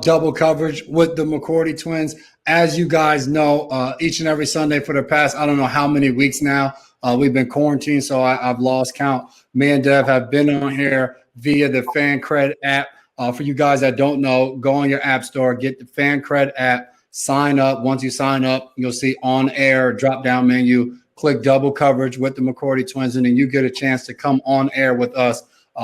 Double coverage with the McCourty twins. As you guys know, each and every Sunday for the past, I don't know how many weeks now, we've been quarantined, so I've lost count. Me and Dev have been on here via the FanCred app. For you guys that don't know, go on your app store, get the FanCred app, sign up. Once you sign up, you'll see on air, drop down menu, click double coverage with the McCourty twins, and then you get a chance to come on air with us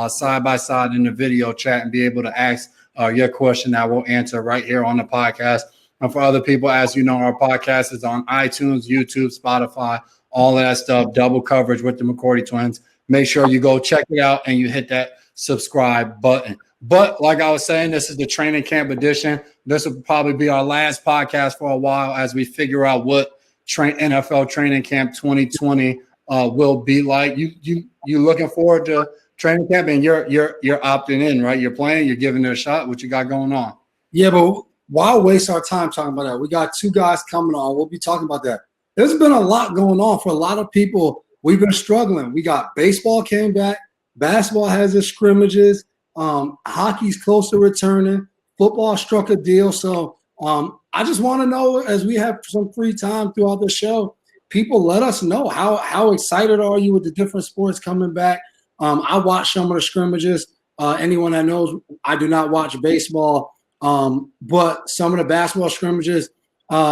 side by side in the video chat and be able to ask your question that we'll answer right here on the podcast. And for other people, as you know, our podcast is on iTunes, YouTube, Spotify, all of that stuff, double coverage with the McCourty twins. Make sure you go check it out and you hit that subscribe button. But like I was saying, this is the training camp edition. This will probably be our last podcast for a while as we figure out what NFL training camp 2020 will be like. You looking forward to training camp, and you're opting in, right? You're playing, you're giving it a shot. What you got going on? Yeah, but why waste our time talking about that? We got two guys coming on. We'll be talking about that. There's been a lot going on for a lot of people. We've been struggling. We got baseball came back. Basketball has its scrimmages. Hockey's close to returning. Football struck a deal. So I just want to know, as we have some free time throughout the show, people let us know how excited are you with the different sports coming back. I watch some of the scrimmages. Anyone that knows, I do not watch baseball, but some of the basketball scrimmages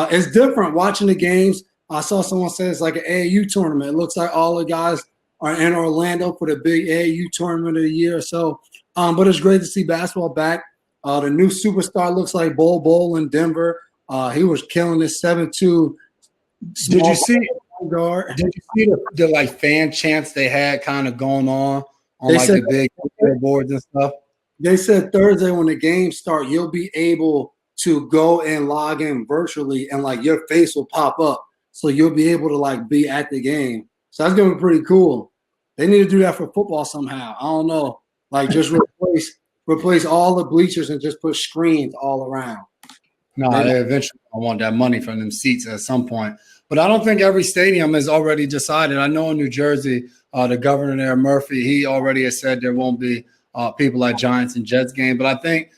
is different. Watching the games, I saw someone say it's like an AAU tournament. It looks like all the guys are in Orlando for the big AAU tournament of the year. So, but it's great to see basketball back. The new superstar looks like Bol in Denver. He was killing this 7'2". Did you see the like fan chants they had kind of going on like the big boards and stuff? They said Thursday when the games start, you'll be able to go and log in virtually, and like your face will pop up, so you'll be able to like be at the game. So that's gonna be pretty cool. They need to do that for football somehow. I don't know, like just replace all the bleachers and just put screens all around. No, they eventually want that money from them seats at some point. But I don't think every stadium is already decided. I know in New Jersey, the governor there, Murphy, he already has said there won't be people at Giants and Jets game. But I think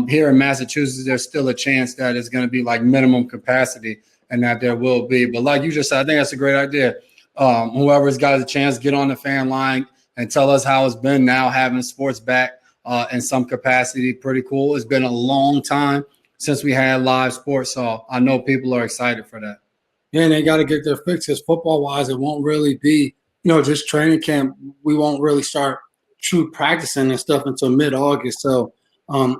here in Massachusetts, there's still a chance that it's going to be like minimum capacity and that there will be. But like you just said, I think that's a great idea. Whoever's got a chance, get on the fan line and tell us how it's been now having sports back in some capacity. Pretty cool. It's been a long time since we had live sports, so I know people are excited for that. Yeah, and they got to get their fixes. Football-wise, it won't really be, just training camp. We won't really start true practicing and stuff until mid-August. So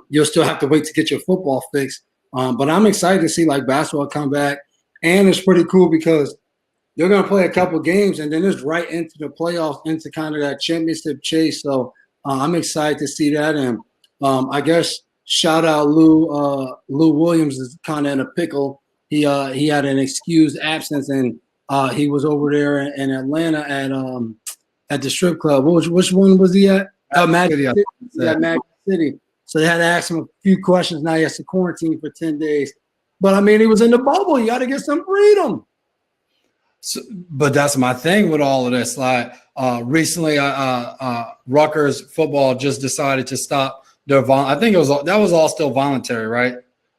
you'll still have to wait to get your football fix. But I'm excited to see, like, basketball come back. And it's pretty cool because they're going to play a couple games, and then it's right into the playoffs, into kind of that championship chase. So I'm excited to see that. And I guess shout out Lou Williams is kind of in a pickle. He had an excused absence, and he was over there in Atlanta at the strip club. Which one was he at? Magic City. Yeah, Magic City. So they had to ask him a few questions. Now he has to quarantine for 10 days. But, I mean, he was in the bubble. You got to get some freedom. So, but that's my thing with all of this. Like recently, Rutgers football just decided to stop their I think that was all still voluntary, right?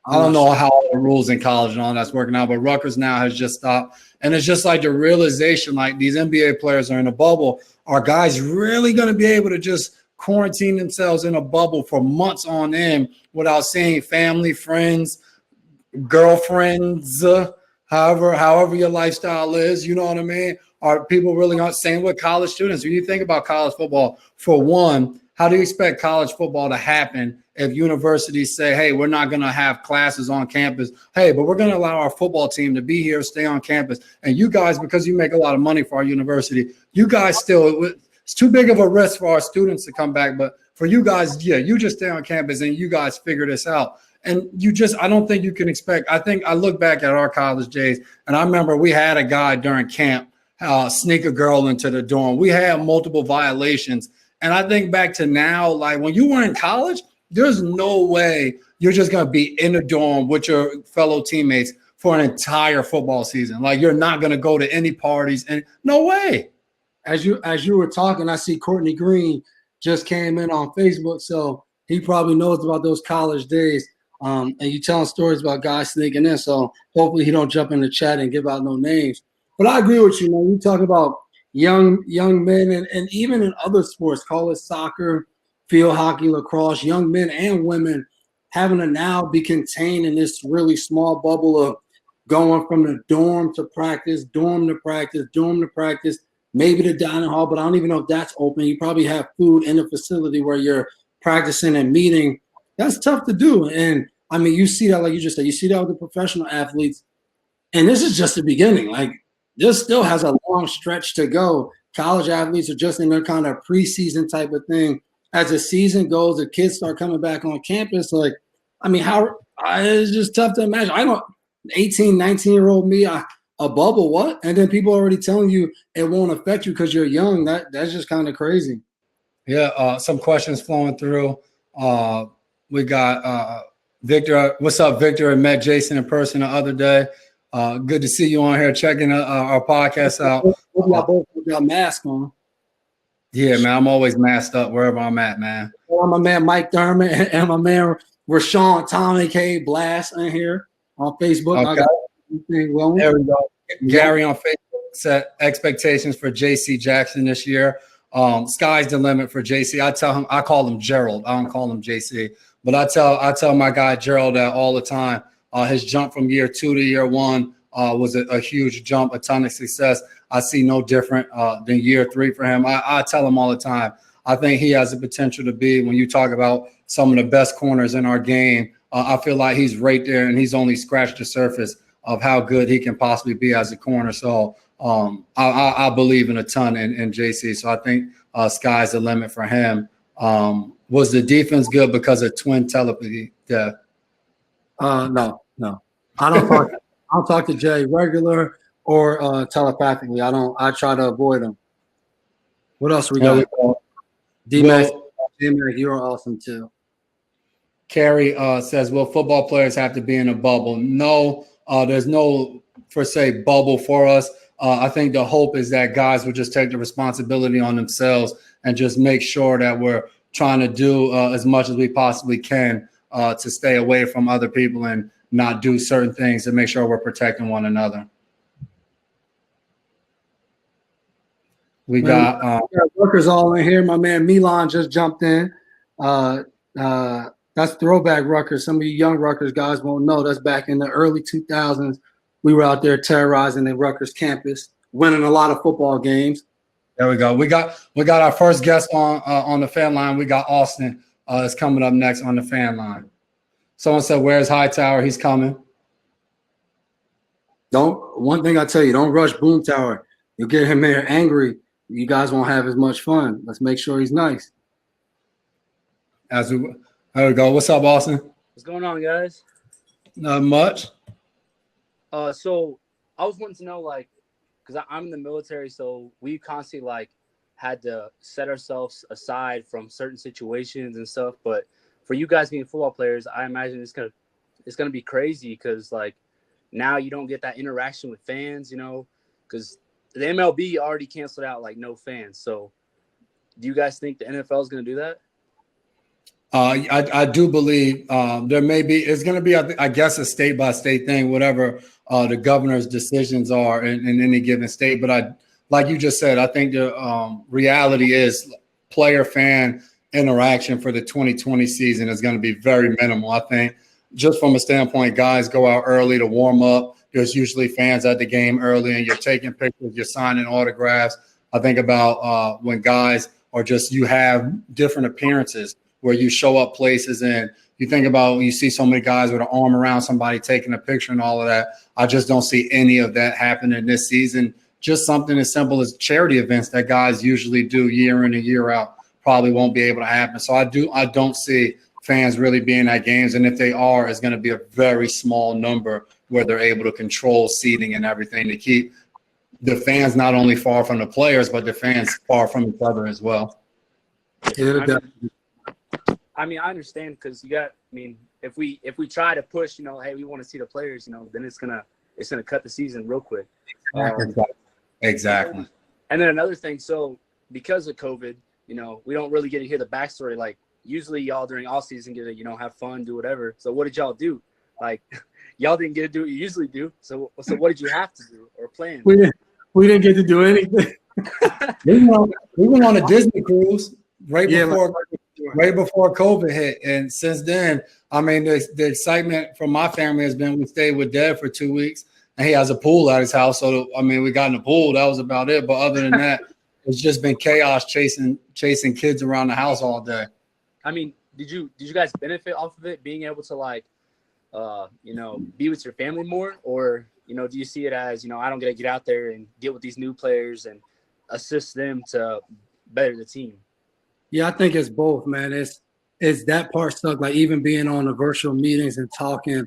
I don't know how all the rules in college and all that's working out, but Rutgers now has just stopped. And it's just like the realization, like these NBA players are in a bubble. Are guys really going to be able to just quarantine themselves in a bubble for months on end without seeing family, friends, girlfriends, however your lifestyle is? You know what I mean? Are people really not saying with college students? When you think about college football, for one, how do you expect college football to happen if universities say, hey, we're not going to have classes on campus? Hey, but we're going to allow our football team to be here, stay on campus. And you guys, because you make a lot of money for our university, you guys still, it's too big of a risk for our students to come back. But for you guys, yeah, you just stay on campus and you guys figure this out. And I don't think you can expect. I think I look back at our college days, and I remember we had a guy during camp sneak a girl into the dorm. We had multiple violations. And I think back to now, like when you were in college, there's no way you're just going to be in a dorm with your fellow teammates for an entire football season. Like you're not going to go to any parties, and no way. As you were talking, I see Courtney Green just came in on Facebook, so he probably knows about those college days. And you telling stories about guys sneaking in. So hopefully he don't jump in the chat and give out no names. But I agree with you, man. You talk about young men and even in other sports, call it soccer, field hockey, lacrosse, young men and women having to now be contained in this really small bubble of going from the dorm to practice, dorm to practice, dorm to practice, maybe the dining hall, but I don't even know if that's open. You probably have food in the facility where you're practicing and meeting. That's tough to do. And I mean, you see that, like you just said, you see that with the professional athletes. And this is just the beginning. Like, this still has a long stretch to go. College athletes are just in their kind of preseason type of thing. As the season goes, the kids start coming back on campus. Like, I mean, it's just tough to imagine. I don't, 18, 19-year-old me, a bubble, what? And then people already telling you it won't affect you because you're young. That's just kind of crazy. Yeah, some questions flowing through. We got Victor. What's up, Victor? I met Jason in person the other day. Good to see you on here checking our podcast out. Y'all both got masks on. Yeah, man, I'm always masked up wherever I'm at, man. Well, my man Mike Thurman and my man Rashawn Tom, a.k.a. Blast, in here on Facebook. Okay. I got there we go. Gary on Facebook set expectations for JC Jackson this year. Sky's the limit for JC. I call him Gerald. I don't call him JC, but I tell my guy Gerald that all the time. His jump from year 2 to year 1 was a huge jump, a ton of success. I see no different than year 3 for him. I tell him all the time, I think he has the potential to be, when you talk about some of the best corners in our game, I feel like he's right there, and he's only scratched the surface of how good he can possibly be as a corner. So I believe in a ton in JC. So I think sky's the limit for him. Was the defense good because of twin telepathy? Yeah. No. I don't talk to Jay regular or telepathically. I try to avoid him. What else we got? D-Max, you're awesome too. Carrie says, will football players have to be in a bubble? No, there's no, per se, bubble for us. I think the hope is that guys will just take the responsibility on themselves and just make sure that we're trying to do as much as we possibly can to stay away from other people and not do certain things to make sure we're protecting one another. We got workers all in here. My man Milan just jumped in. That's throwback Rutgers. Some of you young Rutgers guys won't know. That's back in the early 2000s. We were out there terrorizing the Rutgers campus, winning a lot of football games. There we go. We got our first guest on the fan line. We got Austin is coming up next on the fan line. Someone said, "Where's Hightower?" He's coming. One thing I tell you, don't rush Boom Tower. You'll get him there angry. You guys won't have as much fun. Let's make sure he's nice. There we go. What's up, Austin? What's going on, guys? Not much. So I was wanting to know, like, because I'm in the military, so we constantly like had to set ourselves aside from certain situations and stuff. But for you guys being football players, I imagine it's gonna be crazy because like now you don't get that interaction with fans, you know, because the MLB already canceled out like no fans. So do you guys think the NFL is gonna do that? I do believe there may be. It's going to be, I guess, a state by state thing, whatever the governor's decisions are in any given state. But like you just said, I think the reality is player fan interaction for the 2020 season is going to be very minimal. I think just from a standpoint, guys go out early to warm up. There's usually fans at the game early, and you're taking pictures, you're signing autographs. I think about when guys are just, you have different appearances where you show up places and you think about when you see so many guys with an arm around somebody taking a picture and all of that. I just don't see any of that happening this season. Just something as simple as charity events that guys usually do year in and year out probably won't be able to happen. So I don't see fans really being at games. And if they are, it's going to be a very small number where they're able to control seating and everything to keep the fans not only far from the players, but the fans far from each other as well. I mean, I understand because if we try to push, you know, hey, we want to see the players, you know, then it's gonna cut the season real quick. Exactly. And then another thing, so because of COVID, you know, we don't really get to hear the backstory. Like, usually y'all during all season get to, have fun, do whatever. So what did y'all do? Like, y'all didn't get to do what you usually do. So what did you have to do or plan? We didn't get to do anything. We went on a Disney cruise right Yeah, before COVID hit, and since then, I mean, the excitement from my family has been we stayed with Dad for 2 weeks, and he has a pool at his house. So I mean, we got in the pool. That was about it. But other than that, it's just been chaos chasing kids around the house all day. I mean, did you guys benefit off of it, being able to like, be with your family more, or do you see it as I don't get to get out there and get with these new players and assist them to better the team? Yeah, I think it's both, man. It's that part stuck. Like even being on the virtual meetings and talking,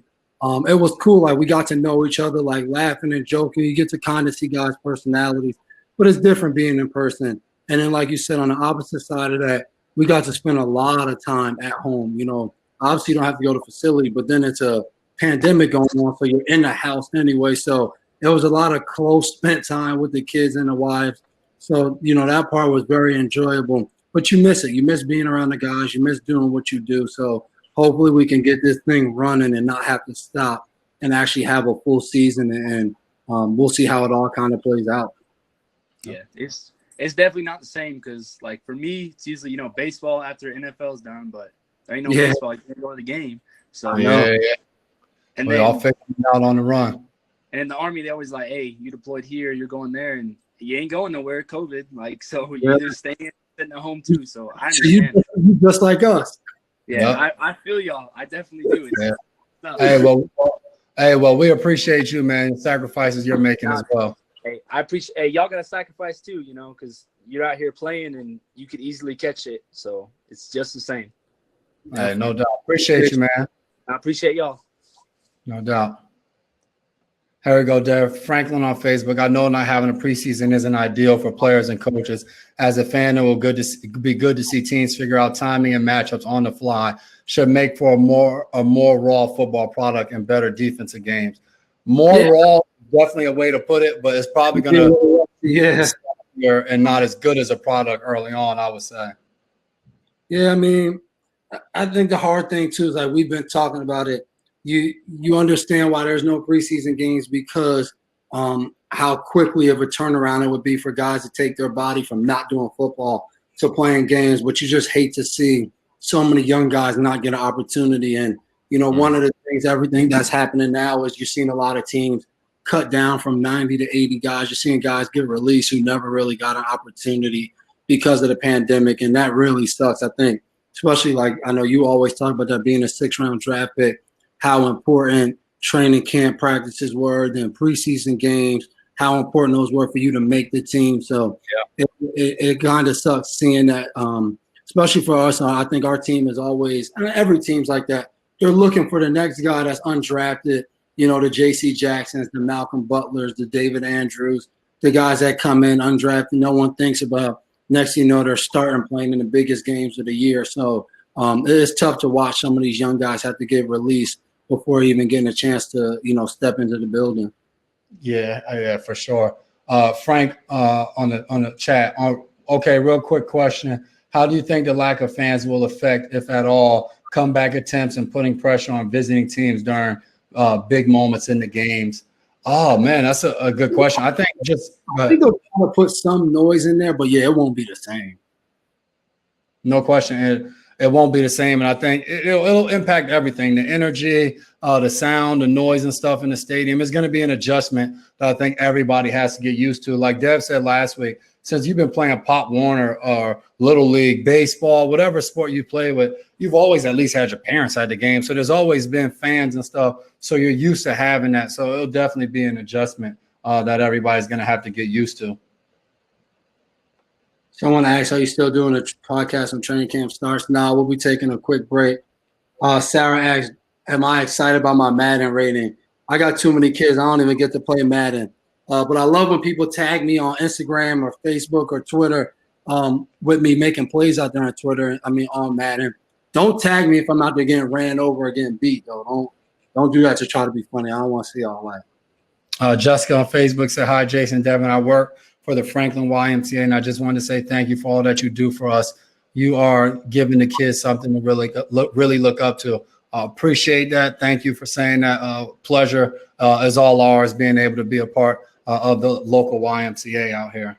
it was cool. Like we got to know each other, like laughing and joking. You get to kind of see guys' personalities, but it's different being in person. And then, like you said, on the opposite side of that, we got to spend a lot of time at home. Obviously you don't have to go to facility, but then it's a pandemic going on, so you're in the house anyway. So it was a lot of close spent time with the kids and the wives. So, that part was very enjoyable. But you miss it. You miss being around the guys. You miss doing what you do. So hopefully we can get this thing running and not have to stop and actually have a full season. And we'll see how it all kind of plays out. Yeah, it's definitely not the same because, like, for me, it's usually, baseball after NFL's done, but there ain't no baseball. You can't go to the game. So, yeah. And we then, all figured it out on the run. And in the Army, they always like, hey, you deployed here, you're going there, and you ain't going nowhere, COVID. Like, so you're either staying at home too. So I understand. So you just like us. Yeah, yep. I feel y'all. I definitely do. Hey, well, we appreciate you, man. Sacrifices you're making as well. Hey, I appreciate. Hey, y'all got to sacrifice too, because you're out here playing and you could easily catch it. So it's just the same. Hey, no doubt. Appreciate you, man. I appreciate y'all. No doubt. Here we go, Dev. Franklin on Facebook. I know not having a preseason isn't ideal for players and coaches. As a fan, it will be good to see teams figure out timing and matchups on the fly. Should make for a more raw football product and better defensive games. Raw, definitely a way to put it, but it's probably going to and not as good as a product early on, I would say. Yeah, I mean, I think the hard thing too is like we've been talking about it. You understand why there's no preseason games because how quickly of a turnaround it would be for guys to take their body from not doing football to playing games, but you just hate to see so many young guys not get an opportunity. And, one of the things, everything that's happening now is you're seeing a lot of teams cut down from 90 to 80 guys. You're seeing guys get released who never really got an opportunity because of the pandemic, and that really sucks, I think, especially like I know you always talk about that being a 6th-round draft pick, how important training camp practices were, then preseason games, how important those were for you to make the team. So it kind of sucks seeing that, especially for us. I think our team is always, every team's like that. They're looking for the next guy that's undrafted, the J.C. Jacksons, the Malcolm Butlers, the David Andrews, the guys that come in undrafted, no one thinks about. Next thing you know, they're starting playing in the biggest games of the year. So it is tough to watch some of these young guys have to get released before even getting a chance to, step into the building. Yeah, for sure. Frank on the chat. Okay, real quick question. How do you think the lack of fans will affect, if at all, comeback attempts and putting pressure on visiting teams during big moments in the games? Oh, man, that's a good question. I think I think they'll try to put some noise in there, but, it won't be the same. No question. It won't be the same, and I think it'll impact everything, the energy, the sound, the noise and stuff in the stadium. Is going to be an adjustment that I think everybody has to get used to. Like Dev said last week, since you've been playing Pop Warner or Little League, baseball, whatever sport you play with, you've always at least had your parents at the game. So there's always been fans and stuff, so you're used to having that. So it'll definitely be an adjustment that everybody's going to have to get used to. Someone asked, are you still doing a podcast when training camp starts? No, we'll be taking a quick break. Sarah asked, am I excited about my Madden rating? I got too many kids. I don't even get to play Madden. But I love when people tag me on Instagram or Facebook or Twitter with me making plays out there on Twitter. On Madden. Don't tag me if I'm out there getting ran over or getting beat, though. Don't do that to try to be funny. I don't want to see all that. Jessica on Facebook said, hi, Jason, Devin. I work for the Franklin YMCA, and I just wanted to say thank you for all that you do for us. you are giving the kids something to really look up to. Appreciate that. Thank you for saying that. Pleasure is all ours being able to be a part of the local YMCA out here.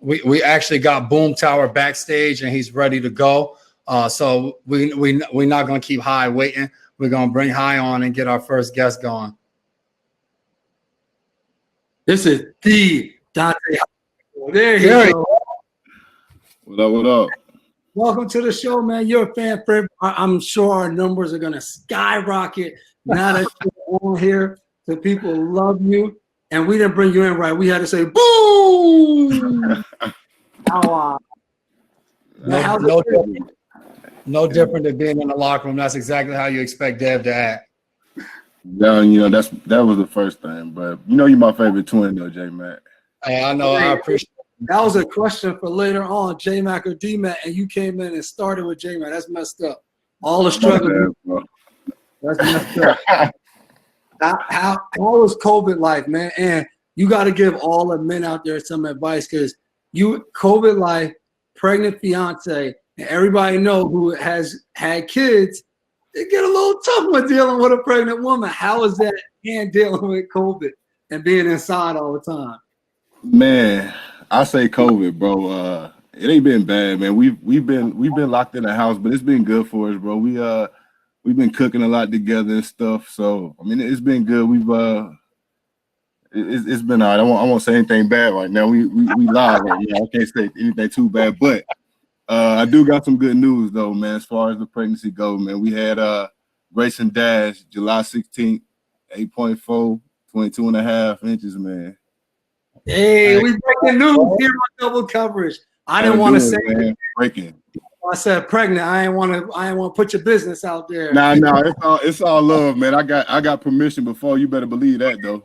We actually got Boom Tower backstage and he's ready to go. So we're not going to keep High waiting. We're going to bring High on and get our first guest going. This is the Dont'a Hightower. There you go. What up, what up? Welcome to the show, man. You're a fan favorite. I'm sure our numbers are going to skyrocket now that you're on here. So people love you. And we didn't bring you in right. We had to say, boom! No different than being in the locker room. That's exactly how you expect Dev to act. Yeah, you know, that was the first thing. But you know you're my favorite twin though, J-Mac. Hey, I know, I appreciate it. That was a question for later on, J-Mac or D-Mac, and you came in and started with J-Mac. That's messed up. All the struggle. That's messed up. How was COVID life, man? And you got to give all the men out there some advice because COVID life, pregnant fiance, and everybody know who has had kids, they get a little tough with dealing with a pregnant woman. How is that and dealing with COVID and being inside all the time? Man, I say COVID, bro. It ain't been bad, man. We've been locked in the house, but it's been good for us, bro. We've been cooking a lot together and stuff. So I mean, it's been good. It's been all right. I won't say anything bad right now. We live right now. I can't say anything too bad, but I do got some good news though, man. As far as the pregnancy goes, man, we had Grayson Dash July 16th, 8.4, 22.5 inches, man. Hey, we breaking news here on Double Coverage. I didn't want to say it, breaking. I said pregnant. I ain't want to put your business out there. Nah, it's all love, man. I got permission before. You better believe that though.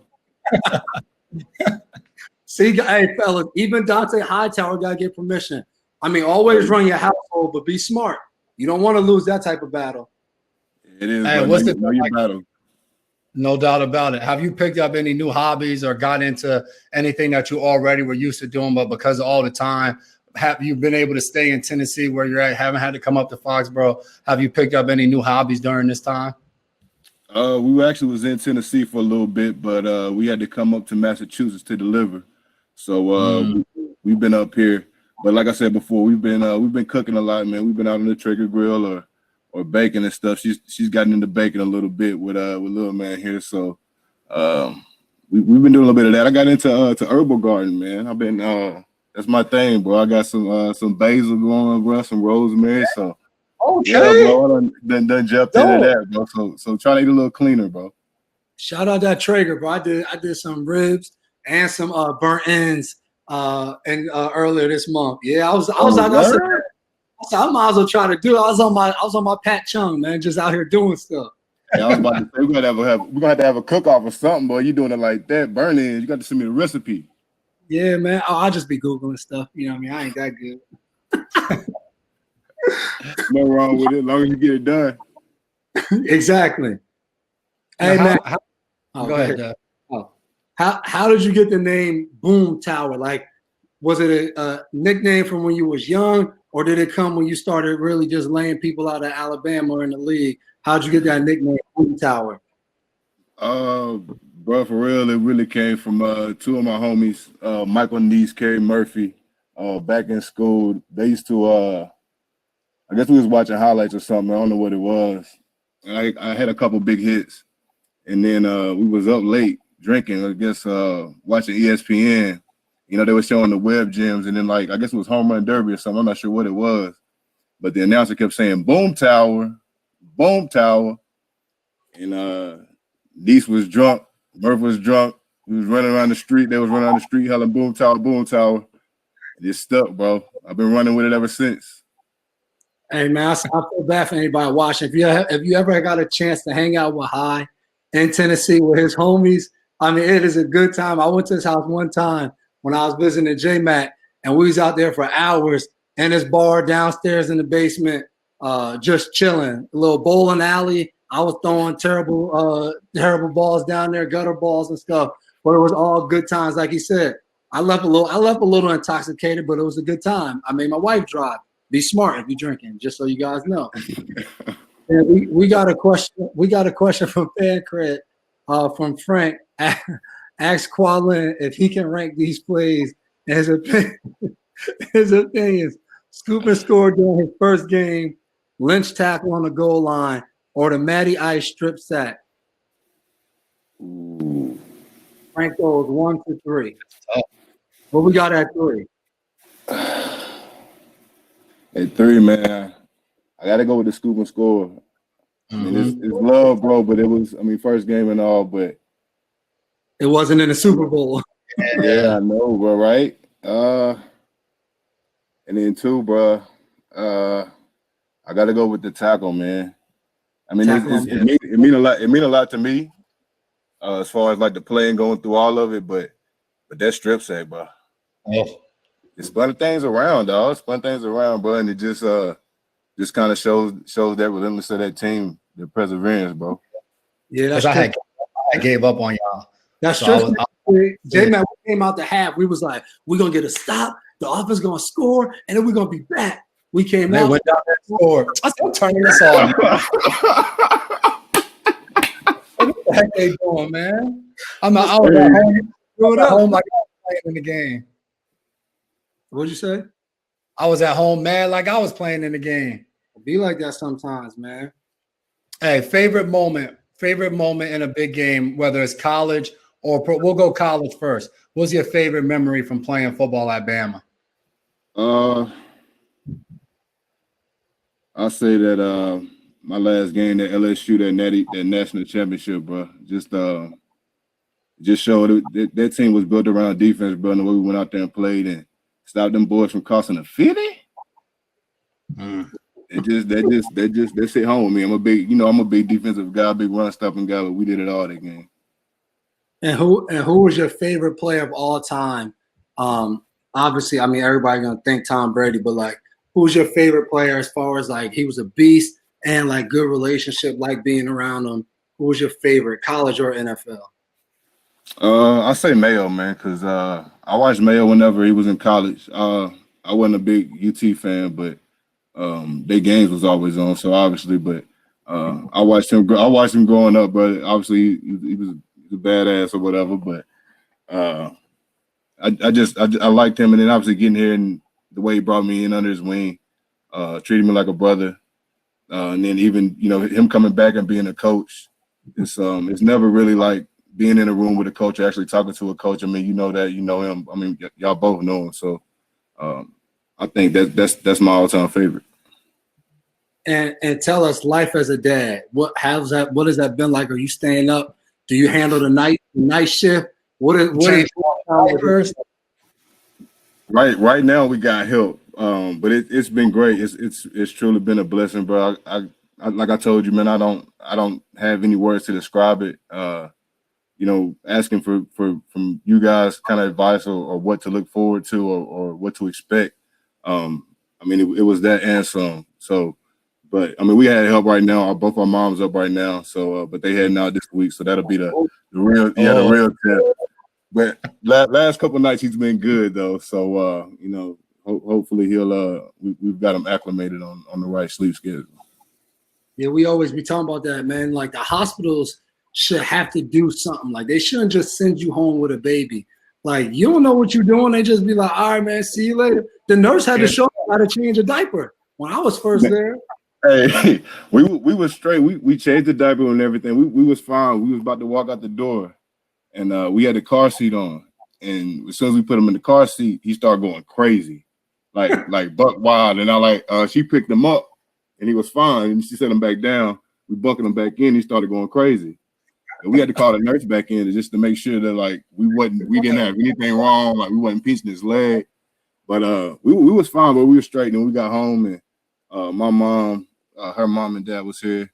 See, hey fellas, even Dont'a Hightower gotta get permission. I mean, always run your household, but be smart. You don't want to lose that type of battle. It is. Hey, what's your battle? No doubt about it. Have you picked up any new hobbies or got into anything that you already were used to doing, but because of all the time, have you been able to stay in Tennessee where you're at? Haven't had to come up to Foxborough. Have you picked up any new hobbies during this time? We actually was in Tennessee for a little bit, but we had to come up to Massachusetts to deliver. So we've been up here. But like I said before, we've been cooking a lot, man. We've been out on the Traeger grill or baking and stuff. She's gotten into baking a little bit with little man here. So we've been doing a little bit of that. I got into herbal garden, man. I've been that's my thing, bro. I got some basil going, bro, some rosemary. So okay. Yeah, bro, I done jumped into that, bro. So try to eat a little cleaner, bro. Shout out that Traeger, bro. I did some ribs and some burnt ends earlier this month. Yeah, I was out there. I might as well try to do it. I was on my Pat Chung, man, just out here doing stuff. Yeah, I was about to say we're gonna have to have a cook-off or something, boy. You doing it like that, burn ends. You got to send me the recipe. Yeah, man. I'll just be Googling stuff. You know what I mean? I ain't that good. No wrong with it, as long as you get it done. Exactly. Hey, man. Go ahead. How did you get the name Boom Tower? Like, was it a nickname from when you was young, or did it come when you started really just laying people out of Alabama or in the league? How'd you get that nickname Boom Tower? Bro, for real, it really came from two of my homies, Michael and Niece, Kerry Murphy, back in school. They used to, I guess we was watching highlights or something. I don't know what it was. I had a couple big hits, and then we was up late drinking, I guess, watching ESPN. You know, they were showing the web gems, and then, like, I guess it was Home Run Derby or something. I'm not sure what it was. But the announcer kept saying, Boom Tower, Boom Tower. And Niece was drunk. Murph was drunk. We was running around the street. They was running around the street, yelling Boom Tower, Boom Tower. It stuck, bro. I've been running with it ever since. Hey, man, I feel bad for anybody watching. If you ever got a chance to hang out with High in Tennessee with his homies, I mean, it is a good time. I went to his house one time when I was visiting J-Mac, and we was out there for hours in his bar downstairs in the basement, just chilling. A little bowling alley. I was throwing terrible balls down there, gutter balls and stuff. But it was all good times, like he said. I left a little intoxicated, but it was a good time. I made my wife drive. Be smart if you're drinking, just so you guys know. And we got a question. We got a question from Fan Cred, from Frank. Ask Qualin if he can rank these plays and his opinions. Scoop and score during his first game, Lynch tackle on the goal line, or the Matty Ice strip sack. Ooh. Rank those 1 to 3. What we got at 3? At 3, man, I got to go with the scoop and score. I mean, it's love, bro, but it was, I mean, first game and all, but It wasn't in the Super Bowl. yeah, I know, bro, right? And then 2, bro, I got to go with the tackle, man. I mean, it mean a lot. It mean a lot to me, as far as like the play and going through all of it. But that strip sack, bro, it spun things around, dog. Spun things around, bro, and it just kind of shows that relentless of that team, the perseverance, bro. Yeah, that's I gave up on y'all. That's So true. J-Man, we came out the half. We was like, we're going to get a stop. The offense going to score, and then we're going to be back. We came they out. went down there and scored. I said, I'm turning this off. What the heck they doing, man? I was at home like I was playing in the game. What'd you say? I was at home, man, like I was playing in the game. Be like that sometimes, man. Hey, favorite moment in a big game, whether it's college or pro. We'll go college first. What's your favorite memory from playing football at Bama? I'll say that my last game at LSU, that national championship, bro, just showed that team was built around defense, bro, and the way we went out there and played and stopped them boys from crossing the 50. That hit home with me. I'm a big defensive guy, big run stopping guy, but we did it all that game. And who was your favorite player of all time? Obviously, I mean, everybody's gonna think Tom Brady, but like, who's your favorite player as far as like he was a beast and like good relationship, like being around him? Who was your favorite, college or NFL? I say Mayo, man, because I watched Mayo whenever he was in college. I wasn't a big UT fan, but their games was always on. So obviously, but I watched him growing up, but obviously he was a badass or whatever. But I liked him, and then obviously getting here and the way he brought me in under his wing, treated me like a brother, and then even him coming back and being a coach. It's never really like being in a room with a coach, actually talking to a coach. I mean, you know him. I mean, y'all both know him. So I think that's my all-time favorite. And tell us, life as a dad. What has that been like? Are you staying up? Do you handle the night shift? What is Right now we got help, but it's been great. It's truly been a blessing, bro. I like I told you, man. I don't have any words to describe it. Asking from you guys kind of advice or what to look forward to or what to expect. I mean, it was that and some. So, but I mean, we had help right now. Both our moms up right now. So, but they heading out this week. So that'll be the real tip. But last couple of nights he's been good though. So, hopefully we've got him acclimated on the right sleep schedule. Yeah, we always be talking about that, man. Like the hospitals should have to do something. Like they shouldn't just send you home with a baby. Like you don't know what you're doing. They just be like, all right, man, see you later. The nurse had to show me how to change a diaper when I was first there. Hey, we were straight. We changed the diaper and everything. We was fine. We was about to walk out the door, and we had the car seat on. And as soon as we put him in the car seat, he started going crazy, like buck wild. And she picked him up, and he was fine. And she set him back down. We buckled him back in. He started going crazy. And we had to call the nurse back in just to make sure that like we didn't have anything wrong, like we wasn't pinching his leg. But we was fine, but we were straight. And we got home, and my mom, her mom and dad was here.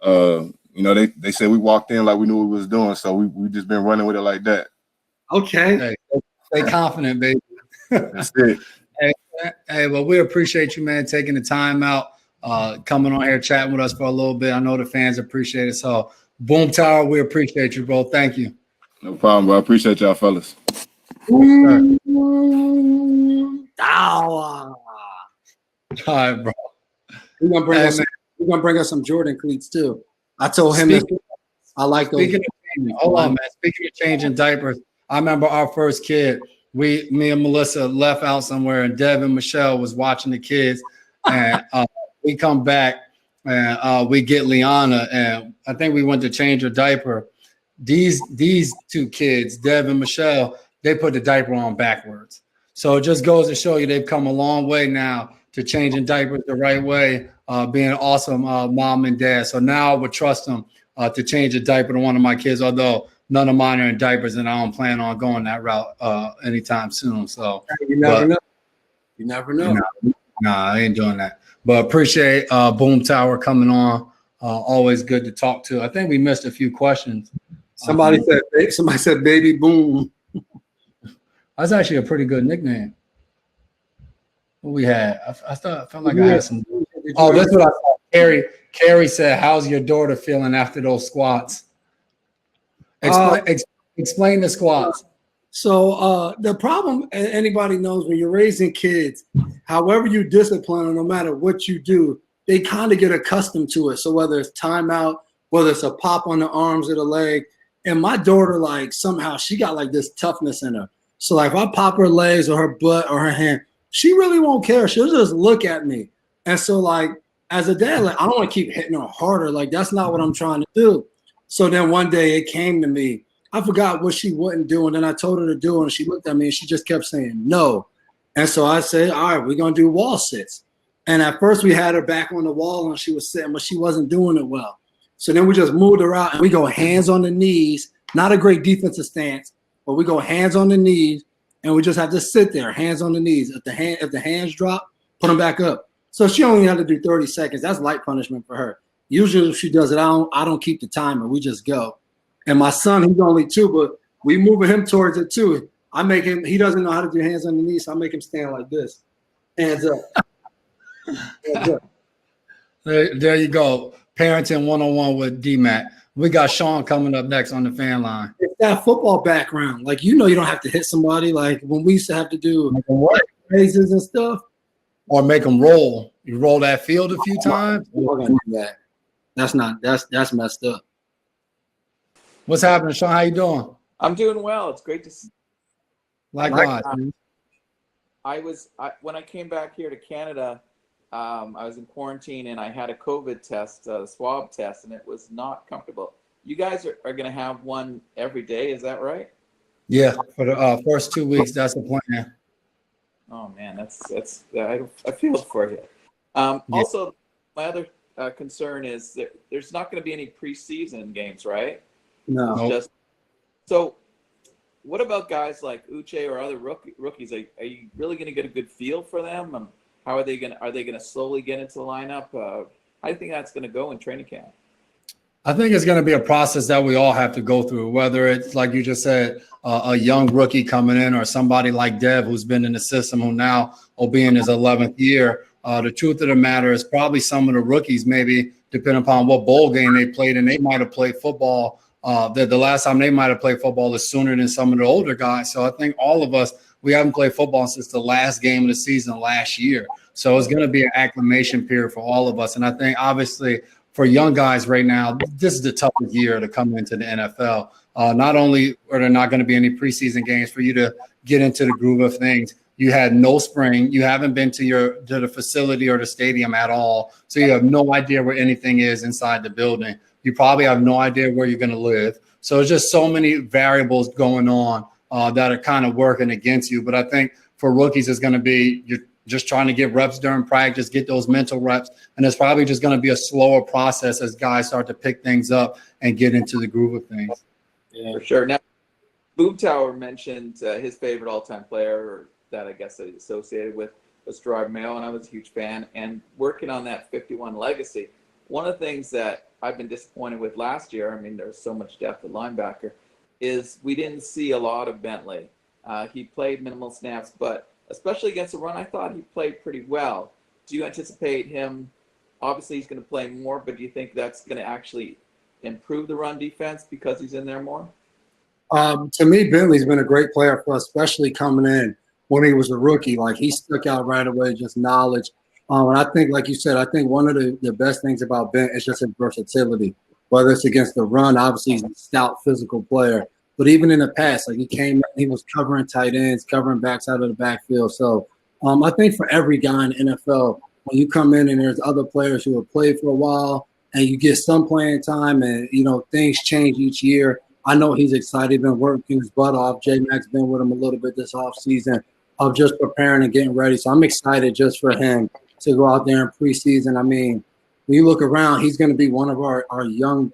They said we walked in like we knew what we was doing, so we just been running with it like that. Okay. Hey, stay confident, baby. That's it. Hey, well, we appreciate you, man, taking the time out, coming on here, chatting with us for a little bit. I know the fans appreciate it. So, Boom Tower, we appreciate you, bro. Thank you. No problem, bro. I appreciate y'all, fellas. Boom Tower. All right, bro. We're gonna bring Hey, us. man, We're gonna bring us some Jordan cleats too. I told him speaking, I like those. speaking of changing, hold on, man. Speaking of changing diapers, I remember our first kid. Me and Melissa left out somewhere, and Devin and Michelle was watching the kids, and we come back and we get Liana, and I think we went to change her diaper. These two kids, Dev and Michelle, they put the diaper on backwards. So it just goes to show you they've come a long way now to changing diapers the right way, being an awesome mom and dad. So now I would trust them to change a diaper to one of my kids, although none of mine are in diapers, and I don't plan on going that route anytime soon. So You never know. You never know. Nah, I ain't doing that. But appreciate Boom Tower coming on. Always good to talk to. I think we missed a few questions. Somebody said baby boom. That's actually a pretty good nickname. What we had? I felt like I had some. Oh, that's what I saw. Carrie said, "How's your daughter feeling after those squats?" Explain the squats. So the problem, anybody knows, when you're raising kids, however you discipline them, no matter what you do, they kind of get accustomed to it. So whether it's timeout, whether it's a pop on the arms or the leg, and my daughter, like, somehow she got like this toughness in her. So like if I pop her legs or her butt or her hand, she really won't care. She'll just look at me. And so like as a dad, like I don't want to keep hitting her harder. Like that's not what I'm trying to do. So then one day it came to me. I forgot what she wouldn't do. And then I told her to do it. And she looked at me and she just kept saying no. And so I said, all right, we're going to do wall sits. And at first we had her back on the wall and she was sitting, but she wasn't doing it well. So then we just moved her out and we go hands on the knees, not a great defensive stance, but we go hands on the knees and we just have to sit there, hands on the knees. If the hands drop, put them back up. So she only had to do 30 seconds. That's light punishment for her. Usually if she does it, I don't keep the timer. We just go. And my son, he's only 2, but we moving him towards it too. I make him, he doesn't know how to do hands on the knees, so I make him stand like this. Hands up. Hands up. There you go. Parenting 101 with D-Mac. We got Sean coming up next on the fan line. It's that football background. Like, you know, you don't have to hit somebody. Like when we used to have to do raises and stuff. Or make them roll. You roll that field a few times. We're gonna do that. That's messed up. What's happening, Sean? How you doing? I'm doing well. It's great to see. Likewise. When I came back here to Canada, I was in quarantine and I had a COVID test, a swab test, and it was not comfortable. You guys are going to have one every day, is that right? Yeah, for the first 2 weeks, that's the plan. Oh man, that's I feel for you. Also, my other concern is that there's not going to be any preseason games, right? No. Nope. So, what about guys like Uche or other rookies? Are you really going to get a good feel for them? And how are they going to slowly get into the lineup? How do you think that's going to go in training camp? I think it's going to be a process that we all have to go through, whether it's like you just said, a young rookie coming in or somebody like Dev who's been in the system who now will be in his 11th year. The truth of the matter is probably some of the rookies, maybe depending upon what bowl game they played, and they might have played football. The last time they might have played football is sooner than some of the older guys. So I think all of us, we haven't played football since the last game of the season last year. So it's going to be an acclimation period for all of us. And I think obviously for young guys right now, this is the toughest year to come into the NFL. Not only are there not going to be any preseason games for you to get into the groove of things, you had no spring. You haven't been to the facility or the stadium at all. So you have no idea where anything is inside the building. You probably have no idea where you're going to live. So it's just so many variables going on that are kind of working against you. But I think for rookies, it's going to be you're just trying to get reps during practice, get those mental reps. And it's probably just going to be a slower process as guys start to pick things up and get into the groove of things. Yeah, for sure. Now, Boom Tower mentioned his favorite all-time player, or that I guess that he's associated with, was Gerard Mayo, and I was a huge fan. And working on that 51 legacy, one of the things that I've been disappointed with last year, I mean, there's so much depth at linebacker, is we didn't see a lot of Bentley. He played minimal snaps, but especially against the run, I thought he played pretty well. Do you anticipate him? Obviously, he's going to play more, but do you think that's going to actually improve the run defense because he's in there more? To me, Bentley's been a great player for us, especially coming in when he was a rookie. Like, he stuck out right away, just knowledge. And I think, like you said, I think one of the best things about Ben is just his versatility. Whether it's against the run, obviously he's a stout physical player. But even in the past, like he came, he was covering tight ends, covering backs out of the backfield. So I think for every guy in the NFL, when you come in and there's other players who have played for a while and you get some playing time and, things change each year. I know he's excited, been working his butt off. J-Mac's been with him a little bit this offseason of just preparing and getting ready. So I'm excited just for him to go out there in preseason. I mean, when you look around, he's going to be one of our young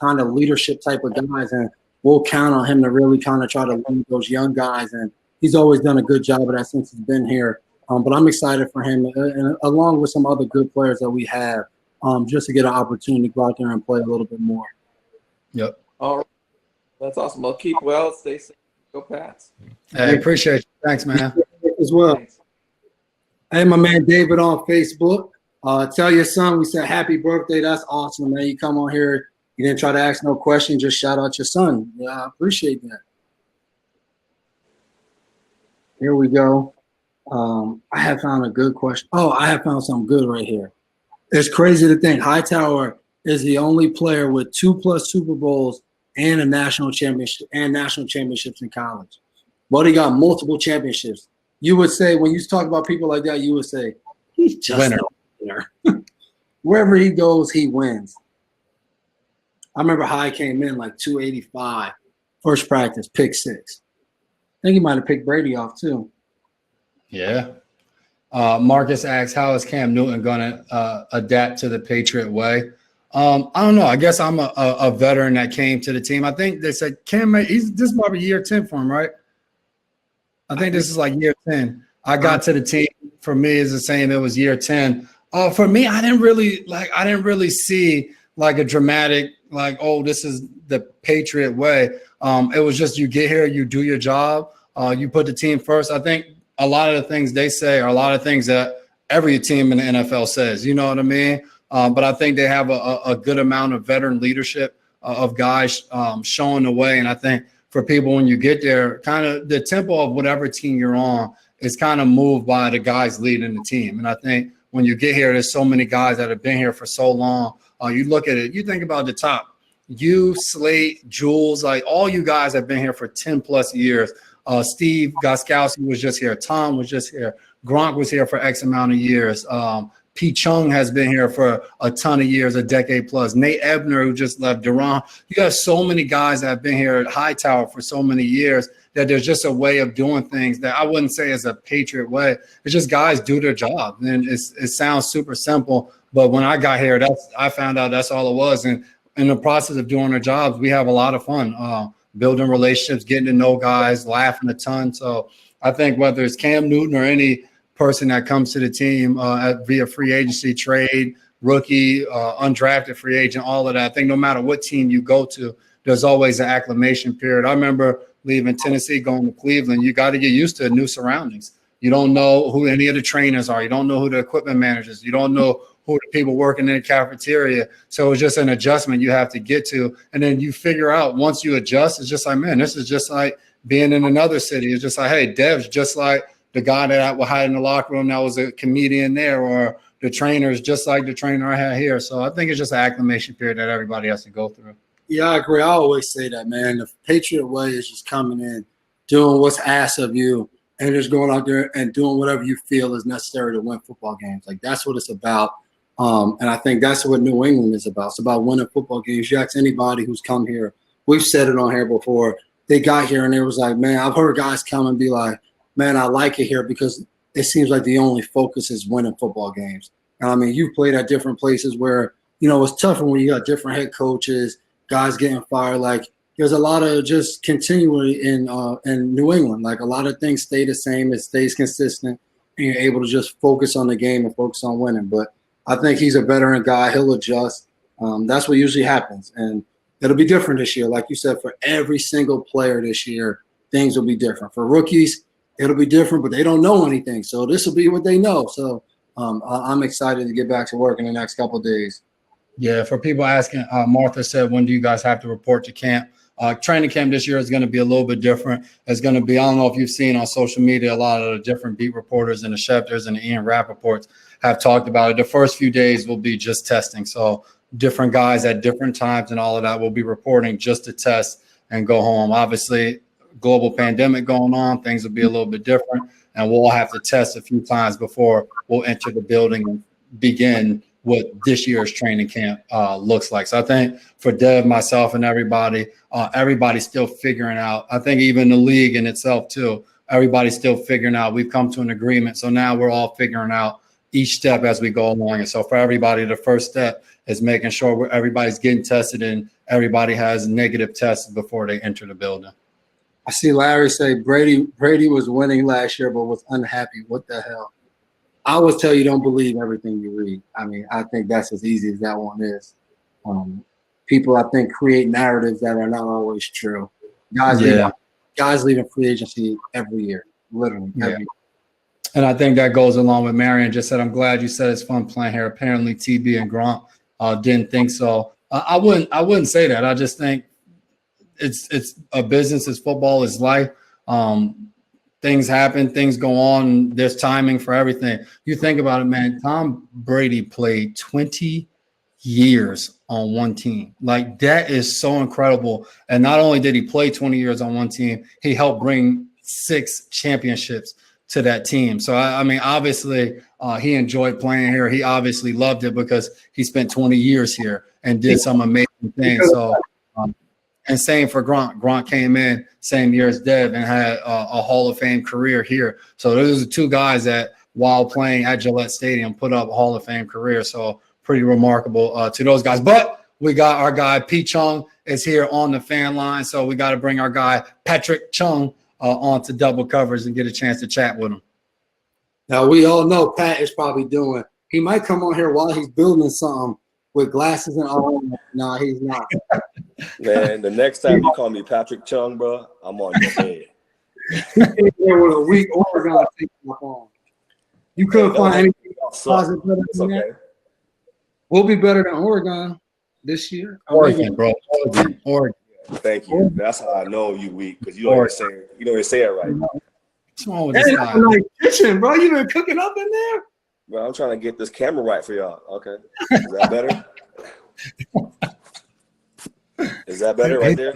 kind of leadership type of guys, and we'll count on him to really kind of try to lead those young guys. And he's always done a good job of that since he's been here. But I'm excited for him, and along with some other good players that we have, just to get an opportunity to go out there and play a little bit more. Yep. All right. That's awesome. Well, keep well. Stay safe. Go Pats. Hey, appreciate you. Thanks, man. As well. Thanks. Hey, my man David on Facebook. Tell your son we said happy birthday. That's awesome, man. You come on here. You didn't try to ask no question. Just shout out your son. Yeah, I appreciate that. Here we go. I have found a good question. Oh, I have found something good right here. It's crazy to think Hightower is the only player with 2+ Super Bowls and a national championship and national championships in college. But he got multiple championships. You would say, when you talk about people like that, you would say, he's just Winner. a winner. Wherever he goes, he wins. I remember High came in like 285, first practice, pick 6. I think he might have picked Brady off too. Yeah. Marcus asks, how is Cam Newton going to adapt to the Patriot way? I don't know. I guess I'm a veteran that came to the team. I think they said Cam, this might be year 10 for him, right? I think this is like year 10. I got to the team. For me, it's the same. It was year 10. For me, I didn't really see like a dramatic, like, oh, this is the Patriot way. It was just, you get here, you do your job, you put the team first. I think a lot of the things they say are a lot of things that every team in the NFL says, you know what I mean? But I think they have a good amount of veteran leadership of guys showing the way. And I think for people, when you get there, kind of the tempo of whatever team you're on is kind of moved by the guys leading the team. And I think when you get here, there's so many guys that have been here for so long. You look at it, you think about the top. You, Slate, Jules, like all you guys have been here for 10+ years. Steve Gostkowski was just here. Tom was just here. Gronk was here for X amount of years. Pat Chung has been here for a ton of years, a decade plus. Nate Ebner, who just left. Duran. You got so many guys that have been here at Hightower for so many years that there's just a way of doing things that I wouldn't say is a Patriot way. It's just guys do their job. And it sounds super simple, but when I got here, I found out that's all it was. And in the process of doing our jobs, we have a lot of fun, building relationships, getting to know guys, laughing a ton. So I think whether it's Cam Newton or any person that comes to the team via free agency, trade, rookie, undrafted free agent, all of that, I think no matter what team you go to, there's always an acclimation period. I remember leaving Tennessee, going to Cleveland. You got to get used to new surroundings. You don't know who any of the trainers are. You don't know who the equipment managers. You don't know who the people working in the cafeteria. So it's just an adjustment you have to get to. And then you figure out once you adjust, it's just like, man, this is just like being in another city. It's just like, hey, Dev's just like the guy that I would hide in the locker room that was a comedian there, or the trainers just like the trainer I had here. So I think it's just an acclimation period that everybody has to go through. Yeah, I agree. I always say that, man. The Patriot way is just coming in, doing what's asked of you, and just going out there and doing whatever you feel is necessary to win football games. Like, that's what it's about. And I think that's what New England is about. It's about winning football games. You ask anybody who's come here, we've said it on here before, they got here and it was like, man, I've heard guys come and be like, man, I like it here because it seems like the only focus is winning football games. And I mean, you've played at different places where, it's tougher when you got different head coaches, guys getting fired. Like, there's a lot of just continuity in New England. Like, a lot of things stay the same. It stays consistent, and you're able to just focus on the game and focus on winning. But I think he's a veteran guy. He'll adjust. That's what usually happens. And it'll be different this year. Like you said, for every single player this year, things will be different. For rookies, it'll be different, but they don't know anything. So this will be what they know. So I'm excited to get back to work in the next couple of days. Yeah, for people asking, Martha said, when do you guys have to report to camp? Training camp this year is going to be a little bit different. It's going to be, I don't know if you've seen on social media, a lot of the different beat reporters and the Schefters and the Ian Rappaports have talked about it. The first few days will be just testing. So different guys at different times and all of that will be reporting just to test and go home. Obviously, global pandemic going on, things will be a little bit different, and we'll have to test a few times before we'll enter the building and begin what this year's training camp looks like. So I think for Dev, myself, and everybody, everybody's still figuring out. I think even the league in itself too, everybody's still figuring out. We've come to an agreement. So now we're all figuring out each step as we go along. And so for everybody, the first step is making sure everybody's getting tested and everybody has negative tests before they enter the building. I see Larry say Brady was winning last year, but was unhappy. What the hell? I always tell you, don't believe everything you read. I mean, I think that's as easy as that one is. People, I think, create narratives that are not always true. Guys leaving free agency every year, literally every year. And I think that goes along with Marion just said, I'm glad you said it's fun playing here. Apparently TB and Grant didn't think so. I wouldn't say that. I just think it's a business, it's football, it's life. Things happen, things go on. There's timing for everything. You think about it, man. Tom Brady played 20 years on one team. Like, that is so incredible. And not only did he play 20 years on one team, he helped bring 6 championships to that team. So, I mean, obviously, he enjoyed playing here. He obviously loved it because he spent 20 years here and did some amazing things. So, and same for Grant. Grant came in same year as Dev and had a Hall of Fame career here. So those are 2 guys that, while playing at Gillette Stadium, put up a Hall of Fame career. So pretty remarkable to those guys. But we got our guy Pat Chung is here on the fan line. So we got to bring our guy Patrick Chung on to double covers and get a chance to chat with him. Now, we all know Pat is probably doing – he might come on here while he's building something with glasses and all. No, he's not. Man, the next time you call me Patrick Chung, bro, I'm on your head. There with a weak Oregon taking my phone. You couldn't find anything positive better than that. We'll be better than Oregon this year. Oregon, bro. Oregon. Thank you. That's how I know you weak, because you don't even say it right. What's wrong with this guy? Like kitchen, bro. You been cooking up in there? Bro, I'm trying to get this camera right for y'all. Okay. Is that better? Is that better right there?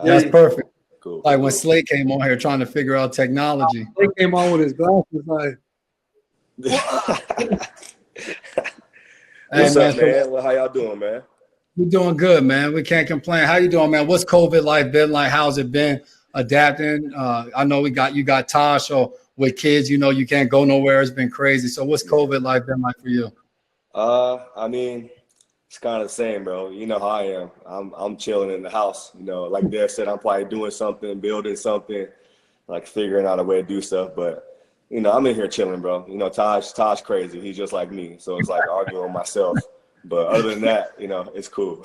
That's perfect. Cool. Like when Slade came on here trying to figure out technology. Slade came on with his glasses like. What's up, man? Well, how y'all doing, man? We're doing good, man. We can't complain. How you doing, man? What's COVID life been like? How's it been adapting? I know you got Taj, so with kids, you know, you can't go nowhere. It's been crazy. So what's COVID life been like for you? I mean, it's kind of the same, bro. You know how I am. I'm chilling in the house. You know, like Dev said, I'm probably doing something, building something, like figuring out a way to do stuff. But, you know, I'm in here chilling, bro. You know, Taj crazy. He's just like me. So it's like arguing with myself. But other than that, you know, it's cool.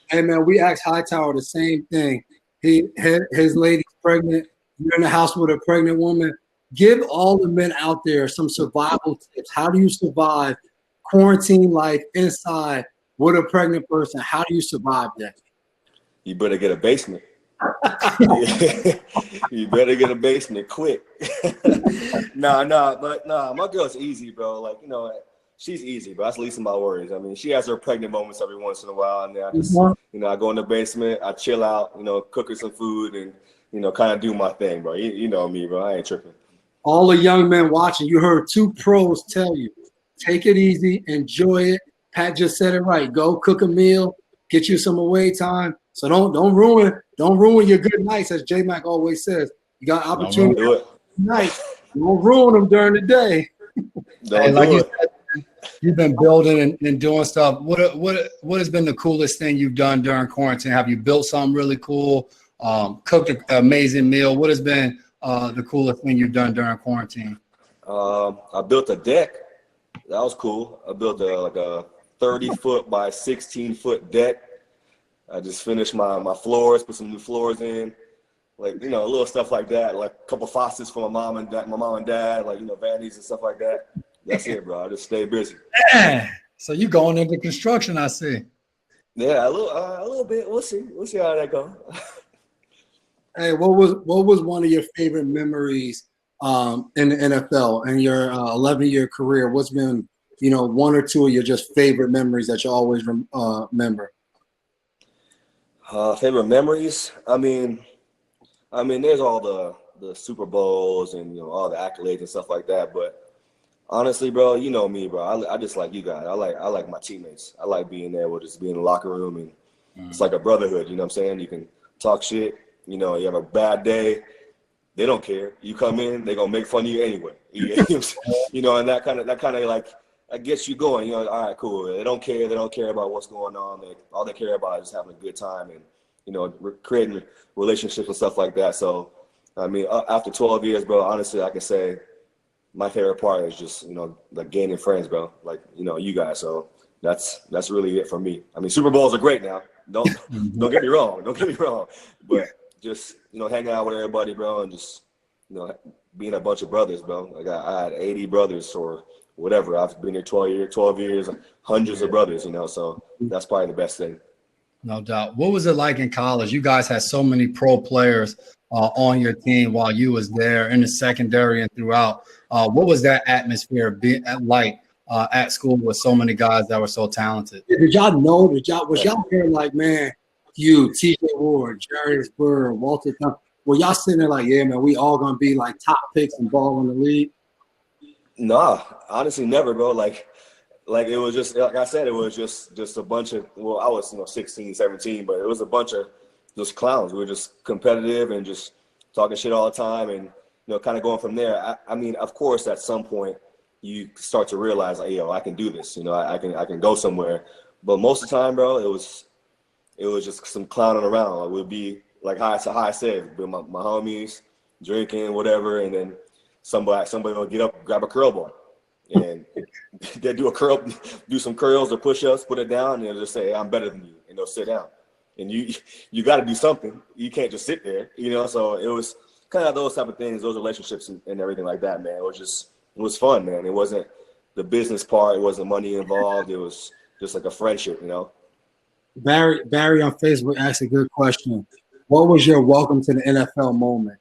Hey, man, we asked Hightower the same thing. His lady's pregnant. You're in the house with a pregnant woman. Give all the men out there some survival tips. How do you survive quarantine life inside with a pregnant person? How do you survive that? You better get a basement. You better get a basement quick. Nah, my girl's easy, bro. Like, you know, she's easy, but that's the least of my worries. I mean, she has her pregnant moments every once in a while, and then I just, you know, I go in the basement, I chill out, you know, cook her some food, and, you know, kind of do my thing, bro. You know me, bro. I ain't tripping. All the young men watching, you heard 2 pros tell you, take it easy, enjoy it. Pat just said it right. Go cook a meal, get you some away time. So don't ruin your good nights, as J Mac always says. You got opportunity tonight. Don't ruin them during the day. You've been building and doing stuff. What has been the coolest thing you've done during quarantine? Have you built something really cool? Cooked an amazing meal? What has been the coolest thing you've done during quarantine? I built a deck. That was cool. I built a 30-foot by 16-foot deck. I just finished my floors, put some new floors in, like, you know, little stuff like that, like a couple faucets for my mom and dad, like, you know, vanities and stuff like that. That's it, bro. I just stay busy. Yeah. So you going into construction, I see. Yeah, a little bit. We'll see how that goes. Hey, what was one of your favorite memories in the NFL and your 11-year career? What's been, one or two of your just favorite memories that you always remember? Favorite memories? I mean, there's all the Super Bowls and all the accolades and stuff like that. But honestly, bro, you know me, bro. I just like you guys. I like my teammates. I like being there. We'll just be in the locker room, and it's like a brotherhood. You know what I'm saying? You can talk shit. You have a bad day. They don't care. You come in, they're gonna make fun of you anyway. And that kind of like that gets you going. All right, cool. They don't care. They don't care about what's going on. All they care about is just having a good time and creating relationships and stuff like that. So, I mean, after 12 years, bro, honestly, I can say my favorite part is just like gaining friends, bro. Like you guys. So that's really it for me. I mean, Super Bowls are great now. Don't get me wrong. Don't get me wrrong. But just hanging out with everybody, bro, and just being a bunch of brothers, bro. Like I had 80 brothers or whatever. I've been here 12 years, hundreds of brothers, so that's probably the best thing. No doubt. What was it like in college? You guys had so many pro players on your team while you was there in the secondary and throughout. What was that atmosphere like at school with so many guys that were so talented? Did y'all know? Was y'all there like, man, you, T.J. Ward, Jarius Burr, Walter Thompson, were y'all sitting there like, yeah, man, we all gonna be like top picks and ball in the league? Nah, honestly, never, bro. Like it was just, like I said, it was just a bunch of, well, I was 16, 17, but it was a bunch of just clowns. We were just competitive and just talking shit all the time, and kind of going from there. I mean, of course, at some point you start to realize, like, I can do this. I can go somewhere. But most of the time, bro, it was just some clowning around. It would be like how I said, with my homies drinking, whatever, and then somebody will get up, grab a curl ball, and they do some curls or push-ups, put it down, and they'll just say, hey, I'm better than you, and they'll sit down. And you got to do something. You can't just sit there, So it was kind of those type of things, those relationships and everything like that, man. It was fun, man. It wasn't the business part. It wasn't money involved. It was just like a friendship, Barry on Facebook asked a good question. What was your welcome to the NFL moment?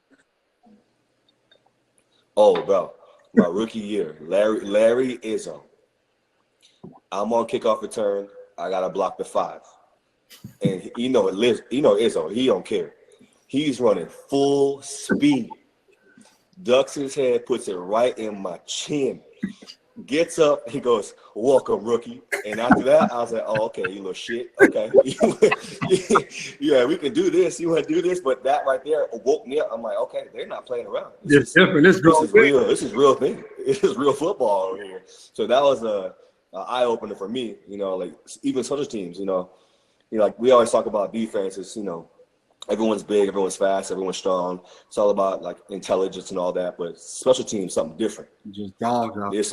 Oh, bro, my rookie year, Larry Izzo. I'm on kickoff return. I gotta block the 5, and Izzo. He don't care. He's running full speed. Ducks his head, puts it right in my chin. Gets up, he goes, welcome, rookie. And after that, I was like, oh, okay, you little shit. Okay. Yeah, we can do this. You want to do this? But that right there woke me up. I'm like, okay, they're not playing around. This is real. This is real thing. This is real football over here. So that was a eye-opener for me, like even special teams, like we always talk about defenses, everyone's big, everyone's fast, everyone's strong. It's all about like intelligence and all that, but special teams, something different. Just dogs out. That's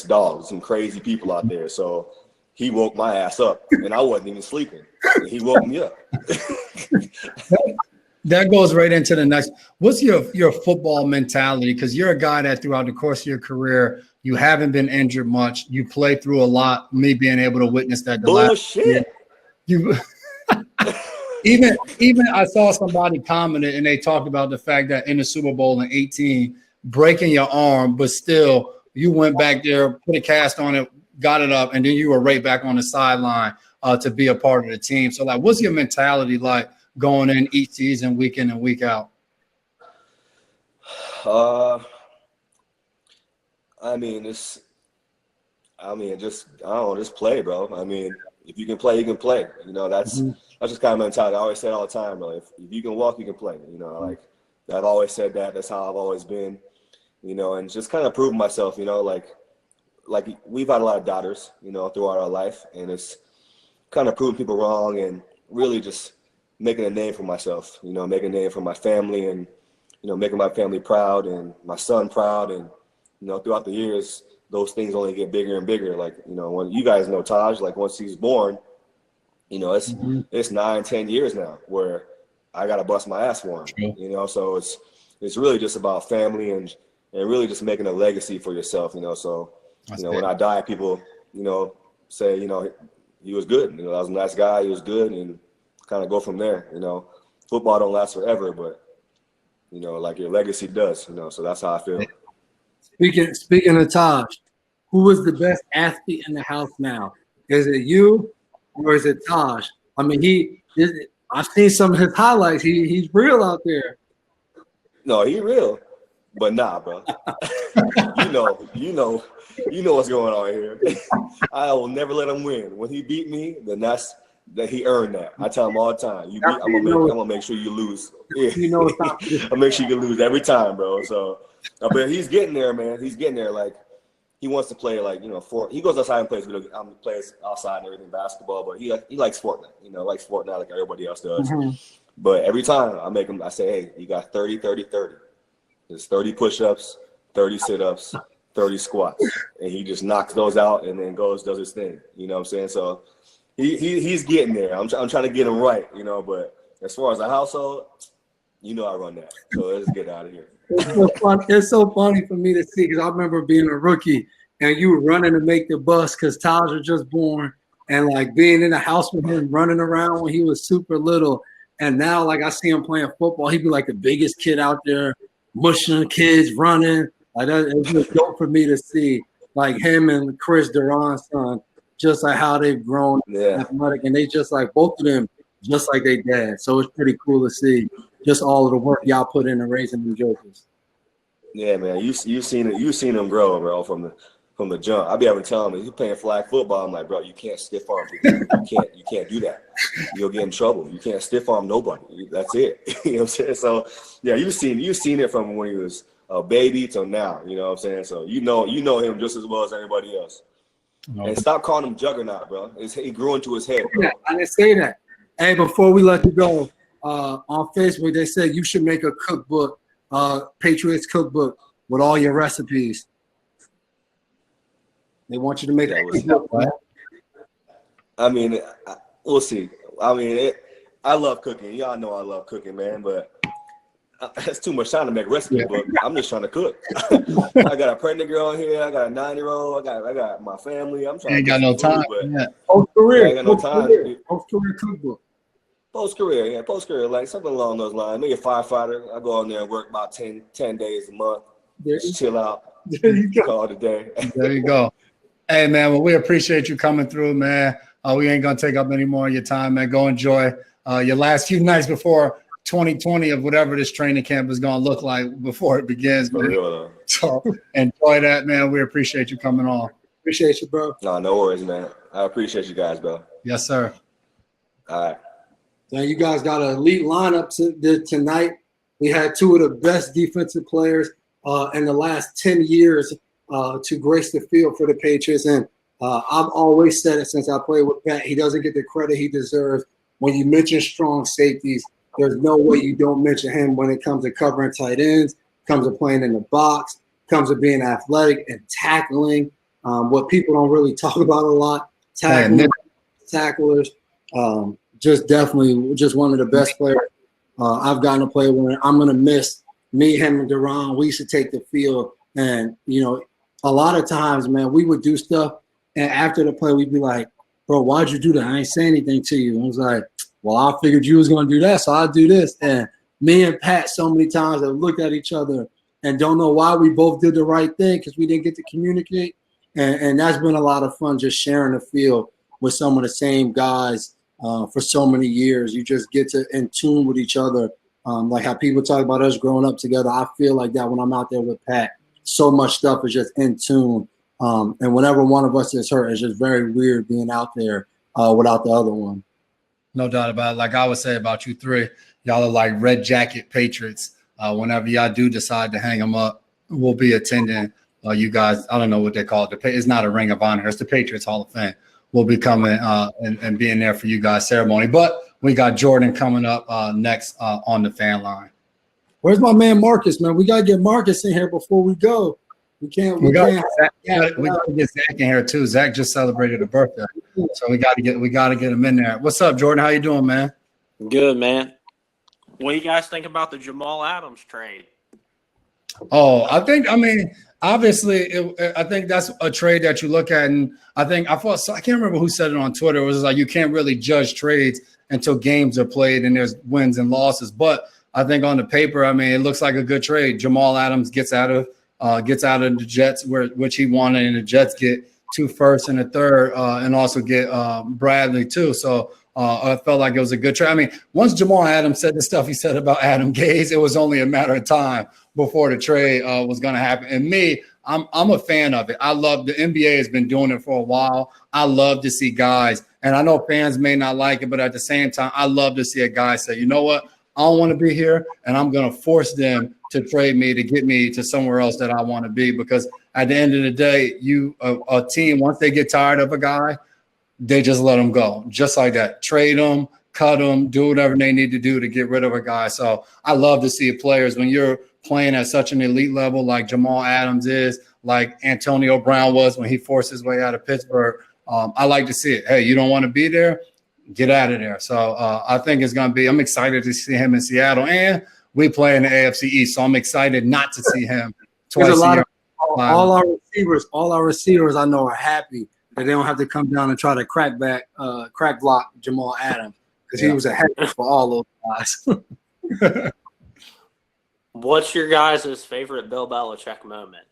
dogs, some crazy people out there. So he woke my ass up, and I wasn't even sleeping. And he woke me up. That goes right into the next. What's your football mentality? Because you're a guy that throughout the course of your career, you haven't been injured much. You played through a lot. Me being able to witness that. Bullshit. Even I saw somebody commented and they talked about the fact that in the Super Bowl in 18, breaking your arm, but still you went back there, put a cast on it, got it up, and then you were right back on the sideline to be a part of the team. So, like, what's your mentality like going in each season, week in and week out? Just play, bro. I mean, if you can play, you can play. That's just kind of mentality. I always say it all the time, bro. If you can walk, you can play. Like I've always said that. That's how I've always been. And just kind of proving myself. Like we've had a lot of doubters, throughout our life, and it's kind of proving people wrong and really just making a name for myself. Making a name for my family and making my family proud and my son proud. And throughout the years, those things only get bigger and bigger. Like, when you guys know Taj, like once he's born, it's 9-10 years now where I got to bust my ass for him, so it's really just about family and really just making a legacy for yourself, so, when I die, people, say, he was good, that was a nice guy. He was good, and kind of go from there. Football don't last forever, but you know, like your legacy does, you know. So that's how I feel. Speaking of Taj, who is the best athlete in the house now? Is it you or is it Taj? I mean, I've seen some of his highlights. He's real out there. No, he real, but nah, bro. you know what's going on here. I will never let him win. When he beat me, then that he earned that. I tell him all the time. You beat, I'm gonna make sure you lose. Yeah. You know, I'll make sure you lose every time, bro. So, but he's getting there, man. He's getting there. Like, he wants to play, like, you know, he goes outside and plays plays outside and everything, basketball, but he likes Fortnite, you know, likes Fortnite like everybody else does. Mm-hmm. But every time I say, hey, you got 30, 30, 30. There's 30 push-ups, 30 sit-ups, 30 squats. And he just knocks those out and then does his thing. You know what I'm saying? So he's getting there. I'm trying to get him right, you know, but as far as the household, you know I run that. So let's get out of here. It's so funny for me to see, because I remember being a rookie and you were running to make the bus because Taj was just born, and like being in the house with him, running around when he was super little. And now, like, I see him playing football. He'd be like the biggest kid out there, mushing kids, running. Like, it's just dope for me to see, like, him and Chris Duran's son, just like how they've grown athletic, and they just like both of them, just like they dad. So it's pretty cool to see just all of the work y'all put into raising them jokers. Yeah, man, you seen him grow, bro, from the jump. I be having to tell him, he's playing flag football. I'm like, bro, you can't stiff arm people. You can't do that. You'll get in trouble. You can't stiff arm nobody. That's it. You know what I'm saying? So yeah, you've seen it from when he was a baby till now. You know what I'm saying? So you know him just as well as anybody else. No. And stop calling him Juggernaut, bro. He grew into his head, bro. Yeah, I didn't say that. Hey, before we let you go, on Facebook they said you should make a cookbook, Patriots cookbook with all your recipes. They want you to make that. Right? I mean, we'll see. I mean, I love cooking. Y'all know I love cooking, man. But it's too much time to make a recipe book. I'm just trying to cook. I got a pregnant girl here. I got a 9-year-old. I got my family. I'm trying. Ain't got no time. Post-career. I got no time. Post-career cookbook. Post-career, like something along those lines. Maybe a firefighter. I go on there and work about 10 days a month. Just chill out. There you go. Call it a day. There you go. Hey, man, well, we appreciate you coming through, man. We ain't going to take up any more of your time, man. Go enjoy your last few nights before 2020 of whatever this training camp is going to look like before it begins, man. So enjoy that, man. We appreciate you coming on. Appreciate you, bro. No worries, man. I appreciate you guys, bro. Yes, sir. All right. Now, you guys got an elite lineup tonight. We had two of the best defensive players in the last 10 years to grace the field for the Patriots. And I've always said it since I played with Pat. He doesn't get the credit he deserves. When you mention strong safeties, there's no way you don't mention him when it comes to covering tight ends, comes to playing in the box, comes to being athletic and tackling. What people don't really talk about a lot, tacklers. Just definitely just one of the best players I've gotten to play with. I'm going to miss me, him, and Duran. We used to take the field, and, you know, a lot of times, man, we would do stuff, and after the play, we'd be like, bro, why'd you do that? I ain't say anything to you. And I was like, well, I figured you was going to do that, so I'll do this. And me and Pat so many times have looked at each other and don't know why we both did the right thing because we didn't get to communicate. And that's been a lot of fun, just sharing the field with some of the same guys for so many years. You just get to in tune with each other. Like how people talk about us growing up together. I feel like that when I'm out there with Pat. So much stuff is just in tune. And whenever one of us is hurt, it's just very weird being out there without the other one. No doubt about it. Like I would say about you three, y'all are like red jacket Patriots. Whenever y'all do decide to hang them up, we'll be attending. You guys, I don't know what they call it. It's not a Ring of Honor. It's the Patriots Hall of Fame. We'll be coming and being there for you guys' ceremony. But we got Jordan coming up next on the fan line. Where's my man Marcus, man? We got to get Marcus in here before we go. We got to get Zach in here too. Zach just celebrated a birthday, so we got to get him in there. What's up, Jordan? How you doing, man? Good, man. What do you guys think about the Jamal Adams trade? Oh, I mean, obviously, I think that's a trade that you look at, and I can't remember who said it on Twitter. It was like you can't really judge trades until games are played and there's wins and losses. But I think on the paper, I mean, it looks like a good trade. Jamal Adams gets out of the Jets, which he wanted, and the Jets get 2 firsts and a third, and also get Bradley too. So I felt like it was a good trade. I mean, once Jamal Adams said the stuff he said about Adam Gase, it was only a matter of time before the trade was going to happen. And me, I'm a fan of it. I love the NBA has been doing it for a while. I love to see guys, and I know fans may not like it, but at the same time, I love to see a guy say, you know what, I don't want to be here, and I'm going to force them to trade me to get me to somewhere else that I want to be. Because at the end of the day, a team, once they get tired of a guy, they just let him go, just like that. Trade him, cut him, do whatever they need to do to get rid of a guy. So I love to see players when you're playing at such an elite level like Jamal Adams is, like Antonio Brown was when he forced his way out of Pittsburgh. I like to see it. Hey, you don't want to be there? Get out of there. So I think it's going to be – I'm excited to see him in Seattle. And we play in the AFC East, so I'm excited not to see him twice a year. All our receivers I know are happy that they don't have to come down and try to crack block Jamal Adams because he was a heck for all those guys. What's your guys' favorite Bill Belichick moment?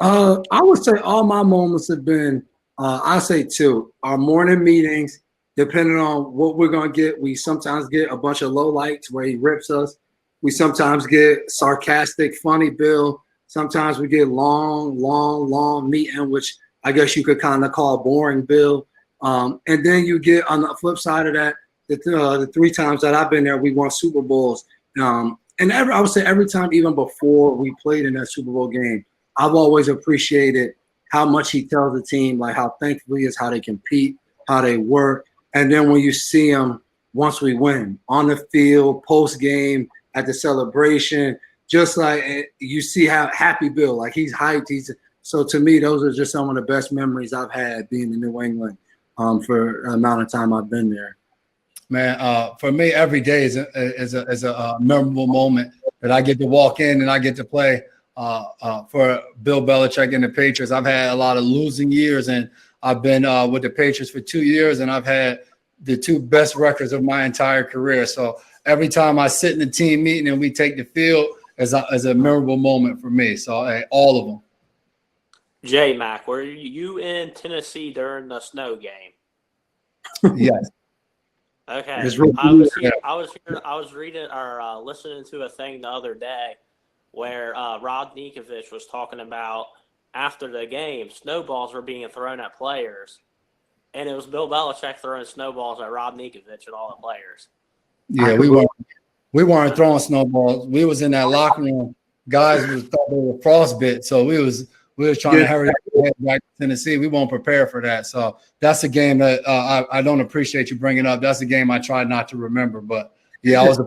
I would say all my moments have been, I say 2. Our morning meetings, depending on what we're going to get, we sometimes get a bunch of lowlights where he rips us. We sometimes get sarcastic, funny Bill. Sometimes we get long meeting, which I guess you could kind of call boring Bill. And then you get on the flip side of that, the 3 times that I've been there, we won Super Bowls. And I would say every time, even before we played in that Super Bowl game, I've always appreciated how much he tells the team, like how thankful he is, how they compete, how they work. And then when you see him once we win on the field, post game, at the celebration, just like you see how happy Bill, like he's hyped. So to me, those are just some of the best memories I've had being in New England for the amount of time I've been there. Man, for me, every day is a memorable moment that I get to walk in and I get to play for Bill Belichick and the Patriots. I've had a lot of losing years, and I've been with the Patriots for 2 years, and I've had the 2 best records of my entire career. So every time I sit in the team meeting and we take the field is a memorable moment for me. So hey, all of them. J Mac, were you in Tennessee during the snow game? Yes. Okay. I was reading or listening to a thing the other day where Rod Nikovich was talking about after the game, snowballs were being thrown at players, and it was Bill Belichick throwing snowballs at Rod Nikovich and all the players. Yeah, we weren't throwing snowballs. We was in that locker room. Guys thought they were frostbit, so we was trying to hurry up and head back to Tennessee. We won't prepare for that. So that's a game that I don't appreciate you bringing up. That's a game I tried not to remember. But yeah, I was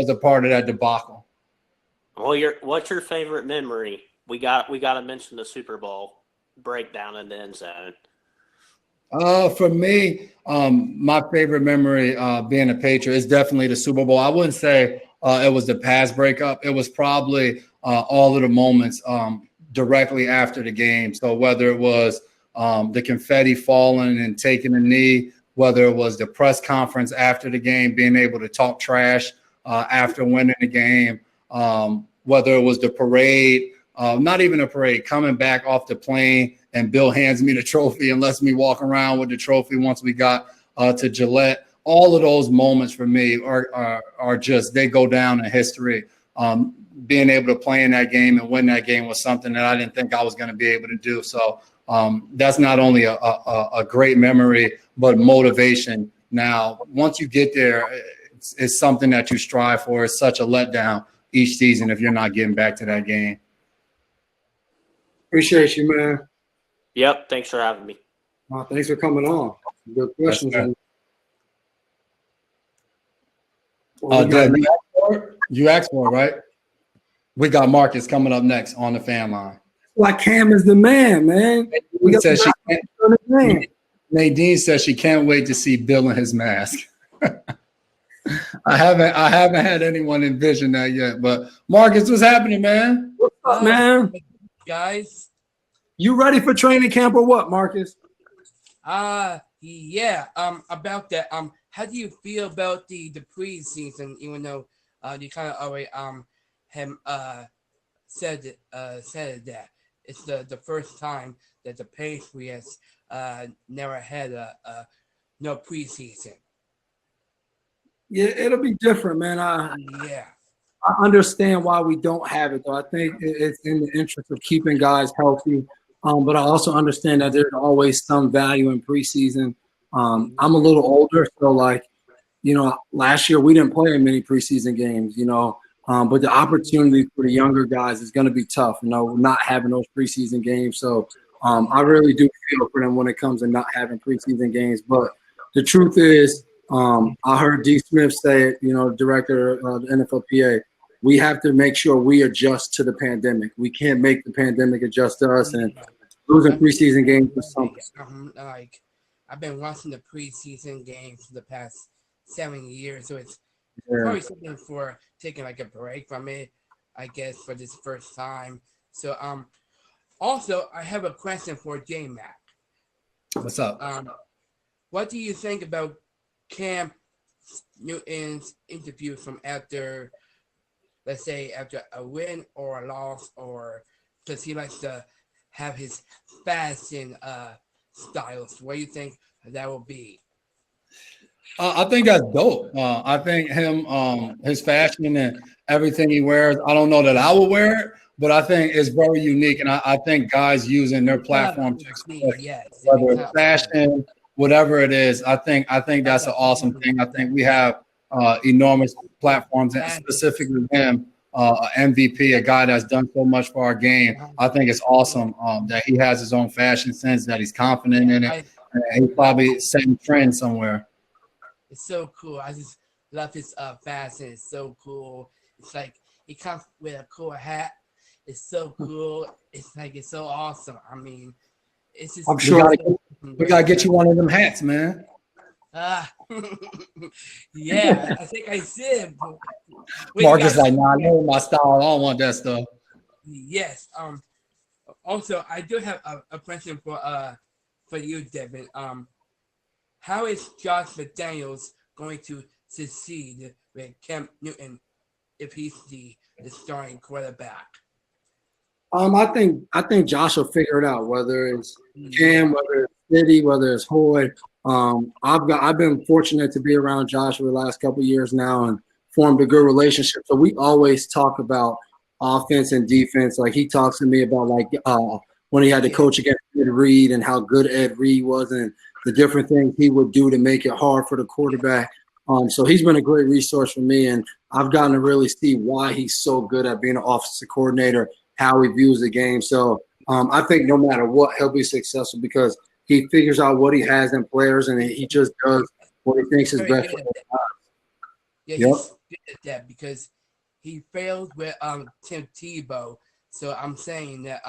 a part of that debacle. Well, what's your favorite memory? We got to mention the Super Bowl breakdown in the end zone. For me, my favorite memory being a Patriot is definitely the Super Bowl. I wouldn't say it was the pass breakup. It was probably all of the moments directly after the game. So whether it was the confetti falling and taking a knee, whether it was the press conference after the game, being able to talk trash after winning the game, whether it was the parade, not even a parade, coming back off the plane and Bill hands me the trophy and lets me walk around with the trophy once we got to Gillette. All of those moments for me are just, they go down in history. Being able to play in that game and win that game was something that I didn't think I was going to be able to do. So that's not only a great memory, but motivation. Now, once you get there, it's something that you strive for. It's such a letdown each season if you're not getting back to that game. Appreciate you, man. Yep. Thanks for having me. Thanks for coming on. Good questions. Dad, you asked for it, right? We got Marcus coming up next on the fan line. Like Cam is the man. Nadine says she can't wait to see Bill in his mask. I haven't had anyone envision that yet, but Marcus, what's happening, man? What's up, man? Guys, You ready for training camp or what, Marcus? Yeah. About that. How do you feel about the preseason? Even though you kind of already him said that it's the first time that the Patriots never had a no preseason. Yeah, it'll be different, man. Yeah. I understand why we don't have it, though. I think it's in the interest of keeping guys healthy. But I also understand that there's always some value in preseason. I'm a little older, so like, last year we didn't play in many preseason games, but the opportunity for the younger guys is going to be tough, not having those preseason games. So I really do feel for them when it comes to not having preseason games. But the truth is, I heard D. Smith say it, director of the NFLPA, we have to make sure we adjust to the pandemic. We can't make the pandemic adjust to us, and losing preseason games was something. Like, I've been watching the preseason games for the past 7 years, so it's probably something for taking like a break from it, I guess, for this first time. So, also, I have a question for J Mac. What's up? What do you think about Cam Newton's interview from after, let's say, after a win or a loss, or because he likes to have his fashion styles? What do you think that will be? I think that's dope. I think his fashion and everything he wears, I don't know that I will wear it, but I think it's very unique. And I think guys using their platform to express, whether it's fashion, whatever it is, I think that's an awesome thing. I think we have enormous platforms, and specifically him, an MVP, a guy that's done so much for our game. I think it's awesome that he has his own fashion sense, that he's confident in it, and he's probably setting trends somewhere. It's so cool. I just love his fashion. It's so cool. It's like he comes with a cool hat. It's so cool. It's like it's so awesome. I mean, it's just. I'm sure we gotta get you one of them hats, man. Yeah, I think I said. Marcus like, nah, I know my style. I don't want that stuff. Yes. Also, I do have a question for you, Devin. How is Josh McDaniels going to succeed with Cam Newton if he's the starting quarterback? I think Josh will figure it out, whether it's Cam, whether it's City, whether it's Hoy. I've been fortunate to be around Josh for the last couple of years now and formed a good relationship. So we always talk about offense and defense. Like he talks to me about when he had to coach against Ed Reed and how good Ed Reed was and the different things he would do to make it hard for the quarterback. So he's been a great resource for me, and I've gotten to really see why he's so good at being an offensive coordinator, how he views the game. So I think no matter what, he'll be successful because he figures out what he has in players, and he just does what he thinks is best for the guys. Yeah, he's good at that because he failed with Tim Tebow. So I'm saying that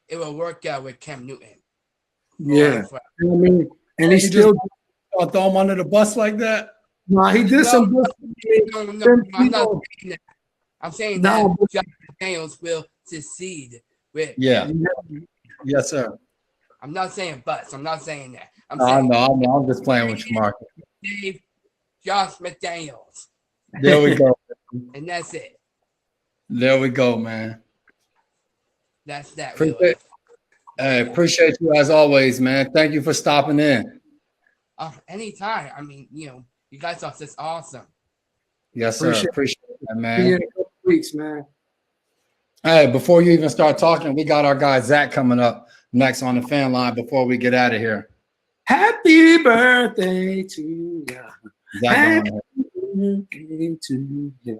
it will work out with Cam Newton. Yeah, I mean, and he still throw him under the bus like that. No, he did some. No, I'm not saying that. I'm saying that Josh McDaniels will succeed with. Yeah. Yes, sir. I'm not saying bust. I'm not saying that. I'm just playing with you, Mark. Josh McDaniels. There we go. And that's it. There we go, man. That's that. Appreciate you as always, man. Thank you for stopping in. Anytime. I mean, you guys are just awesome. Yes, sir. Appreciate that, man. See you in a couple weeks, man. Hey, before you even start talking, we got our guy Zach coming up next on the fan line before we get out of here. Happy birthday to you. Zach, Happy to you.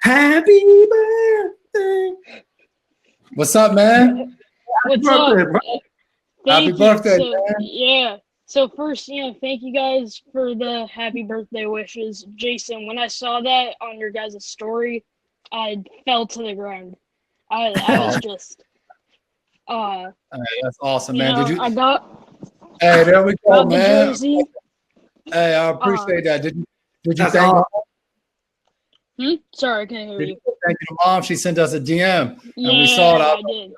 Happy birthday. What's up, man? What's up? Happy birthday, man. Yeah. So first, thank you guys for the happy birthday wishes. Jason, when I saw that on your guys' story, I fell to the ground. I was just that's awesome, man. Did you I got Hey, there we go, the man. jersey. Hey, I appreciate that. Did you thank Sorry, I can't hear you. Thank you to mom. She sent us a DM and we saw it. I did.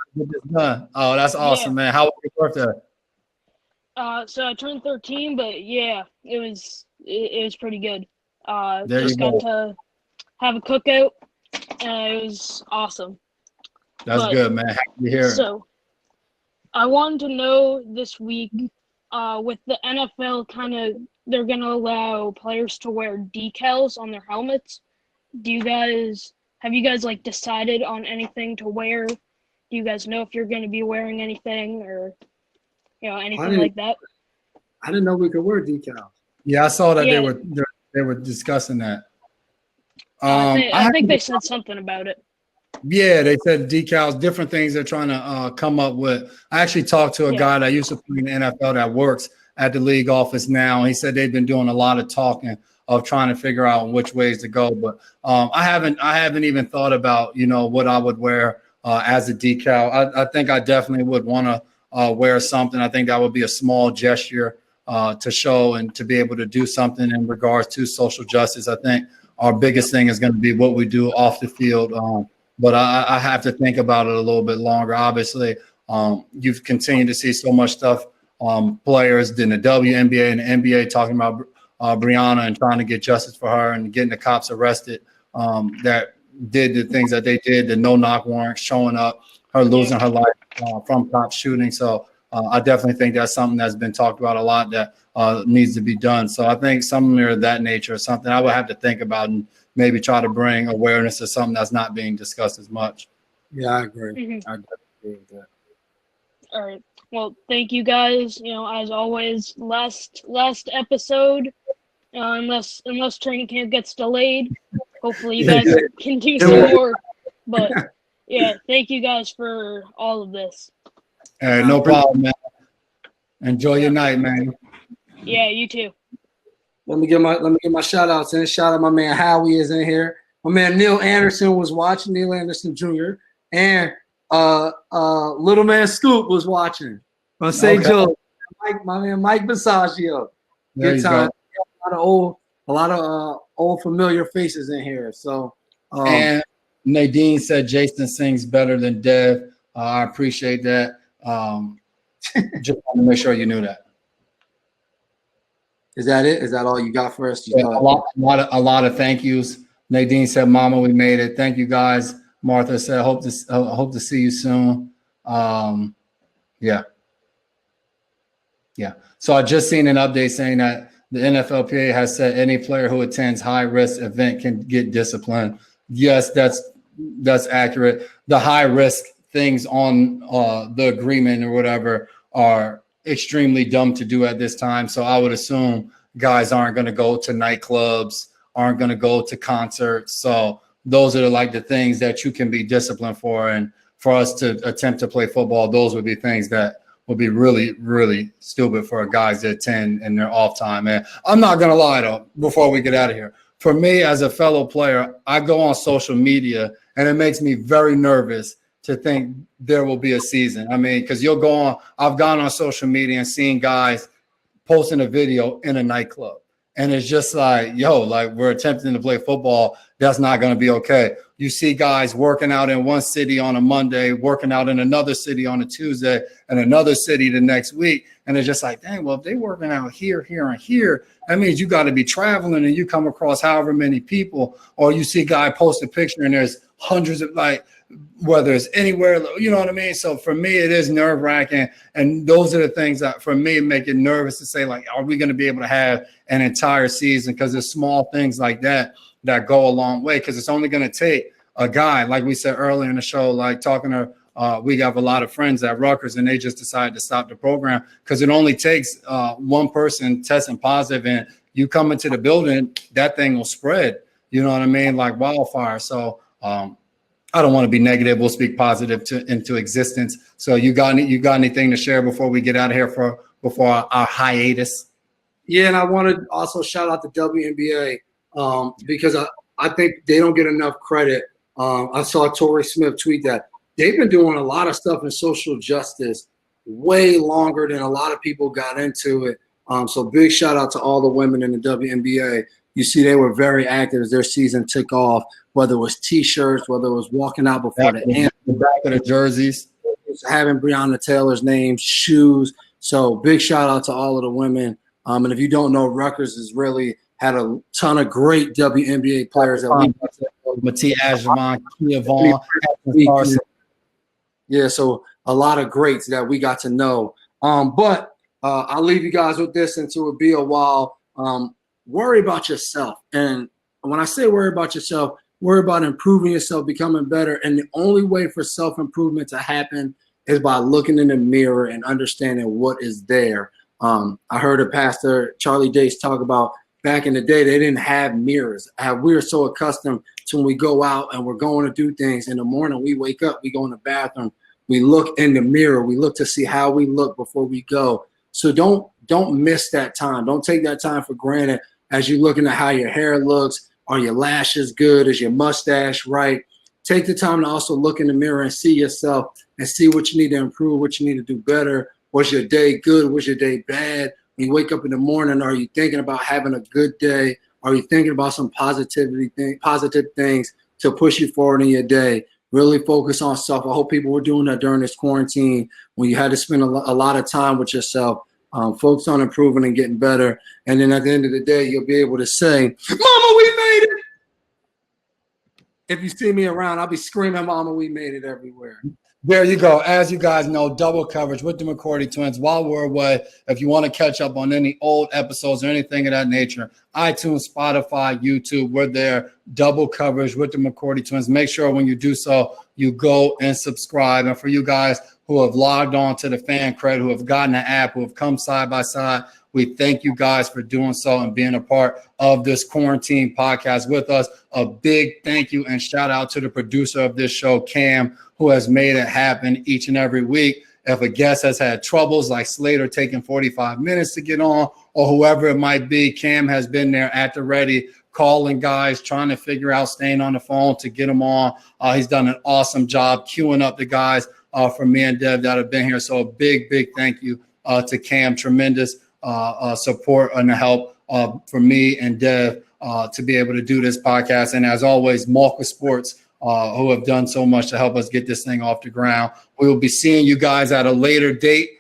Oh, that's awesome, man. How was your birthday? So I turned 13, but yeah, it was pretty good. There you Just got go. to have a cookout. It was awesome. That's But good, man. Happy to hear it. so I wanted to know this week, with the NFL they're gonna allow players to wear decals on their helmets. Have you guys like decided on anything to wear? Do you guys know if you're gonna be wearing anything or anything like that? I didn't know we could wear decals. Yeah, I saw that Yeah. they were discussing that. I think they said something about it. Yeah, they said decals, different things they're trying to come up with. I actually talked to a guy that used to play in the NFL that works at the league office now. He said they've been doing a lot of talking of trying to figure out which ways to go. But I haven't even thought about what I would wear as a decal. I think I definitely would want to wear something. I think that would be a small gesture to show and to be able to do something in regards to social justice. I think our biggest thing is going to be what we do off the field. But I have to think about it a little bit longer. Obviously, you've continued to see so much stuff, players in the WNBA and the NBA talking about Breonna and trying to get justice for her and getting the cops arrested that did the things that they did, the no-knock warrants showing up, her losing her life from cop shooting. So I definitely think that's something that's been talked about a lot that needs to be done. So I think something of that nature is something I would have to think about and maybe try to bring awareness to something that's not being discussed as much. Yeah, I agree. Mm-hmm. I agree with that. All right. Well, thank you guys. As always, last episode, unless training camp gets delayed, hopefully you guys can do some more. But yeah, thank you guys for all of this. No problem, man. Enjoy your night, man. Yeah, you too. Let me get my shout outs in. Shout out my man Howie is in here. My man Neil Anderson was watching, Neil Anderson Jr. And little man Scoop was watching from St. Joe. My man Mike Basagio. Good time. A lot of old familiar faces in here. So and Nadine said Jason sings better than Dev. I appreciate that. Just want to make sure you knew that. Is that it? Is that all you got for us? Yeah, a lot of thank yous. Nadine said, "Mama, we made it. Thank you guys." Martha said, "Hope to see you soon." Yeah. So I just seen an update saying that the NFLPA has said any player who attends high risk event can get disciplined. Yes, that's accurate. The high risk things on the agreement or whatever are extremely dumb to do at this time. So I would assume guys aren't going to go to nightclubs, aren't going to go to concerts. So those are like the things that you can be disciplined for. And for us to attempt to play football, those would be things that would be really, really stupid for guys to attend in their off time. And I'm not going to lie though, before we get out of here, for me as a fellow player, I go on social media and it makes me very nervous to think there will be a season. I mean, because I've gone on social media and seen guys posting a video in a nightclub. And it's just like, we're attempting to play football. That's not going to be okay. You see guys working out in one city on a Monday, working out in another city on a Tuesday, and another city the next week. And it's just like, dang, well, if they're working out here, and here, that means you got to be traveling and you come across however many people, or you see a guy post a picture and there's hundreds of whether it's anywhere, you know what I mean? So for me, it is nerve wracking. And those are the things that for me make it nervous to say, are we going to be able to have an entire season? Because there's small things like that go a long way. Because it's only going to take a guy, like we said earlier in the show, talking to, we have a lot of friends at Rutgers and they just decided to stop the program because it only takes one person testing positive and you come into the building, that thing will spread, you know what I mean? Like wildfire. So, I don't want to be negative. We'll speak positive into existence. So you got anything to share before we get out of here before our hiatus? Yeah, and I want to also shout out the WNBA because I think they don't get enough credit. I saw Torrey Smith tweet that they've been doing a lot of stuff in social justice way longer than a lot of people got into it. So big shout out to all the women in the WNBA. You see, they were very active as their season took off, whether it was T-shirts, whether it was walking out before the back of the jerseys, having Breonna Taylor's name, shoes. So big shout out to all of the women. And if you don't know, Rutgers has really had a ton of great WNBA players that we Mattia Ajavon, Kia Vaughn, yeah, so a lot of greats that we got to know. But I'll leave you guys with this, and to be a while. Worry about yourself. And when I say worry about yourself, worry about improving yourself, becoming better. And the only way for self-improvement to happen is by looking in the mirror and understanding what is there. I heard a pastor, Charlie Dace, talk about back in the day, they didn't have mirrors. We are so accustomed to when we go out and we're going to do things in the morning, we wake up, we go in the bathroom, we look in the mirror, we look to see how we look before we go. So don't miss that time. Don't take that time for granted as you're looking at how your hair looks. Are your lashes good? Is your mustache right? Take the time to also look in the mirror and see yourself and see what you need to improve, what you need to do better. Was your day good? Was your day bad? When you wake up in the morning, are you thinking about having a good day? Are you thinking about some positive things to push you forward in your day? Really focus on self. I hope people were doing that during this quarantine when you had to spend a lot of time with yourself. Focus on improving and getting better. And then at the end of the day, you'll be able to say, Mama, we made it. If you see me around, I'll be screaming, Mama, we made it everywhere. There you go. As you guys know, double coverage with the McCourty twins while we're away. If you want to catch up on any old episodes or anything of that nature, iTunes, Spotify, YouTube, we're there. Double coverage with the McCourty twins. Make sure when you do so, you go and subscribe. And for you guys who have logged on to the Fan Cred, who have gotten the app, who have come side by side, we thank you guys for doing so and being a part of this quarantine podcast with us. A big thank you and shout out to the producer of this show, Cam, who has made it happen each and every week. If a guest has had troubles like Slater taking 45 minutes to get on or whoever it might be, Cam has been there at the ready, calling guys, trying to figure out staying on the phone to get them on. He's done an awesome job queuing up the guys for me and Dev that have been here. So a big, big thank you to Cam. Tremendous support and help for me and Dev to be able to do this podcast. And as always, Malka Sports, who have done so much to help us get this thing off the ground. We will be seeing you guys at a later date,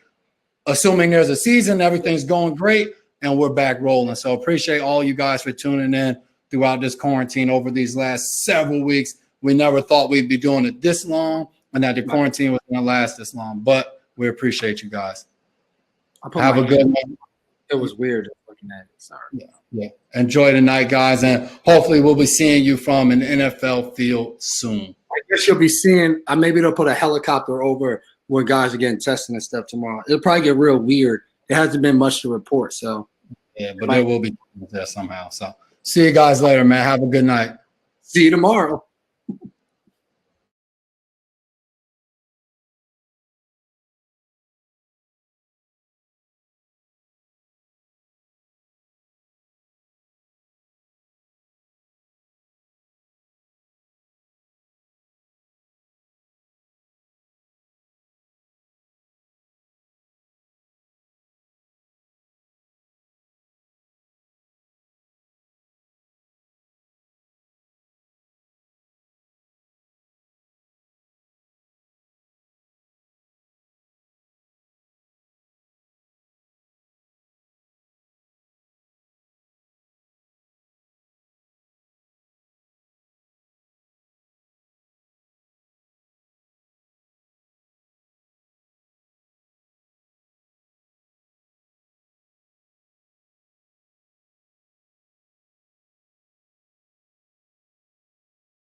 assuming there's a season, everything's going great, and we're back rolling. So appreciate all you guys for tuning in throughout this quarantine over these last several weeks. We never thought we'd be doing it this long and that the quarantine was going to last this long, but we appreciate you guys. Have a good one. It was weird looking at it. Sorry. Yeah. Enjoy the night, guys, and hopefully we'll be seeing you from an NFL field soon. I guess you'll be seeing. Maybe they'll put a helicopter over where guys are getting tested and stuff tomorrow. It'll probably get real weird. There hasn't been much to report, so yeah, but there will be there somehow. So see you guys later, man. Have a good night. See you tomorrow.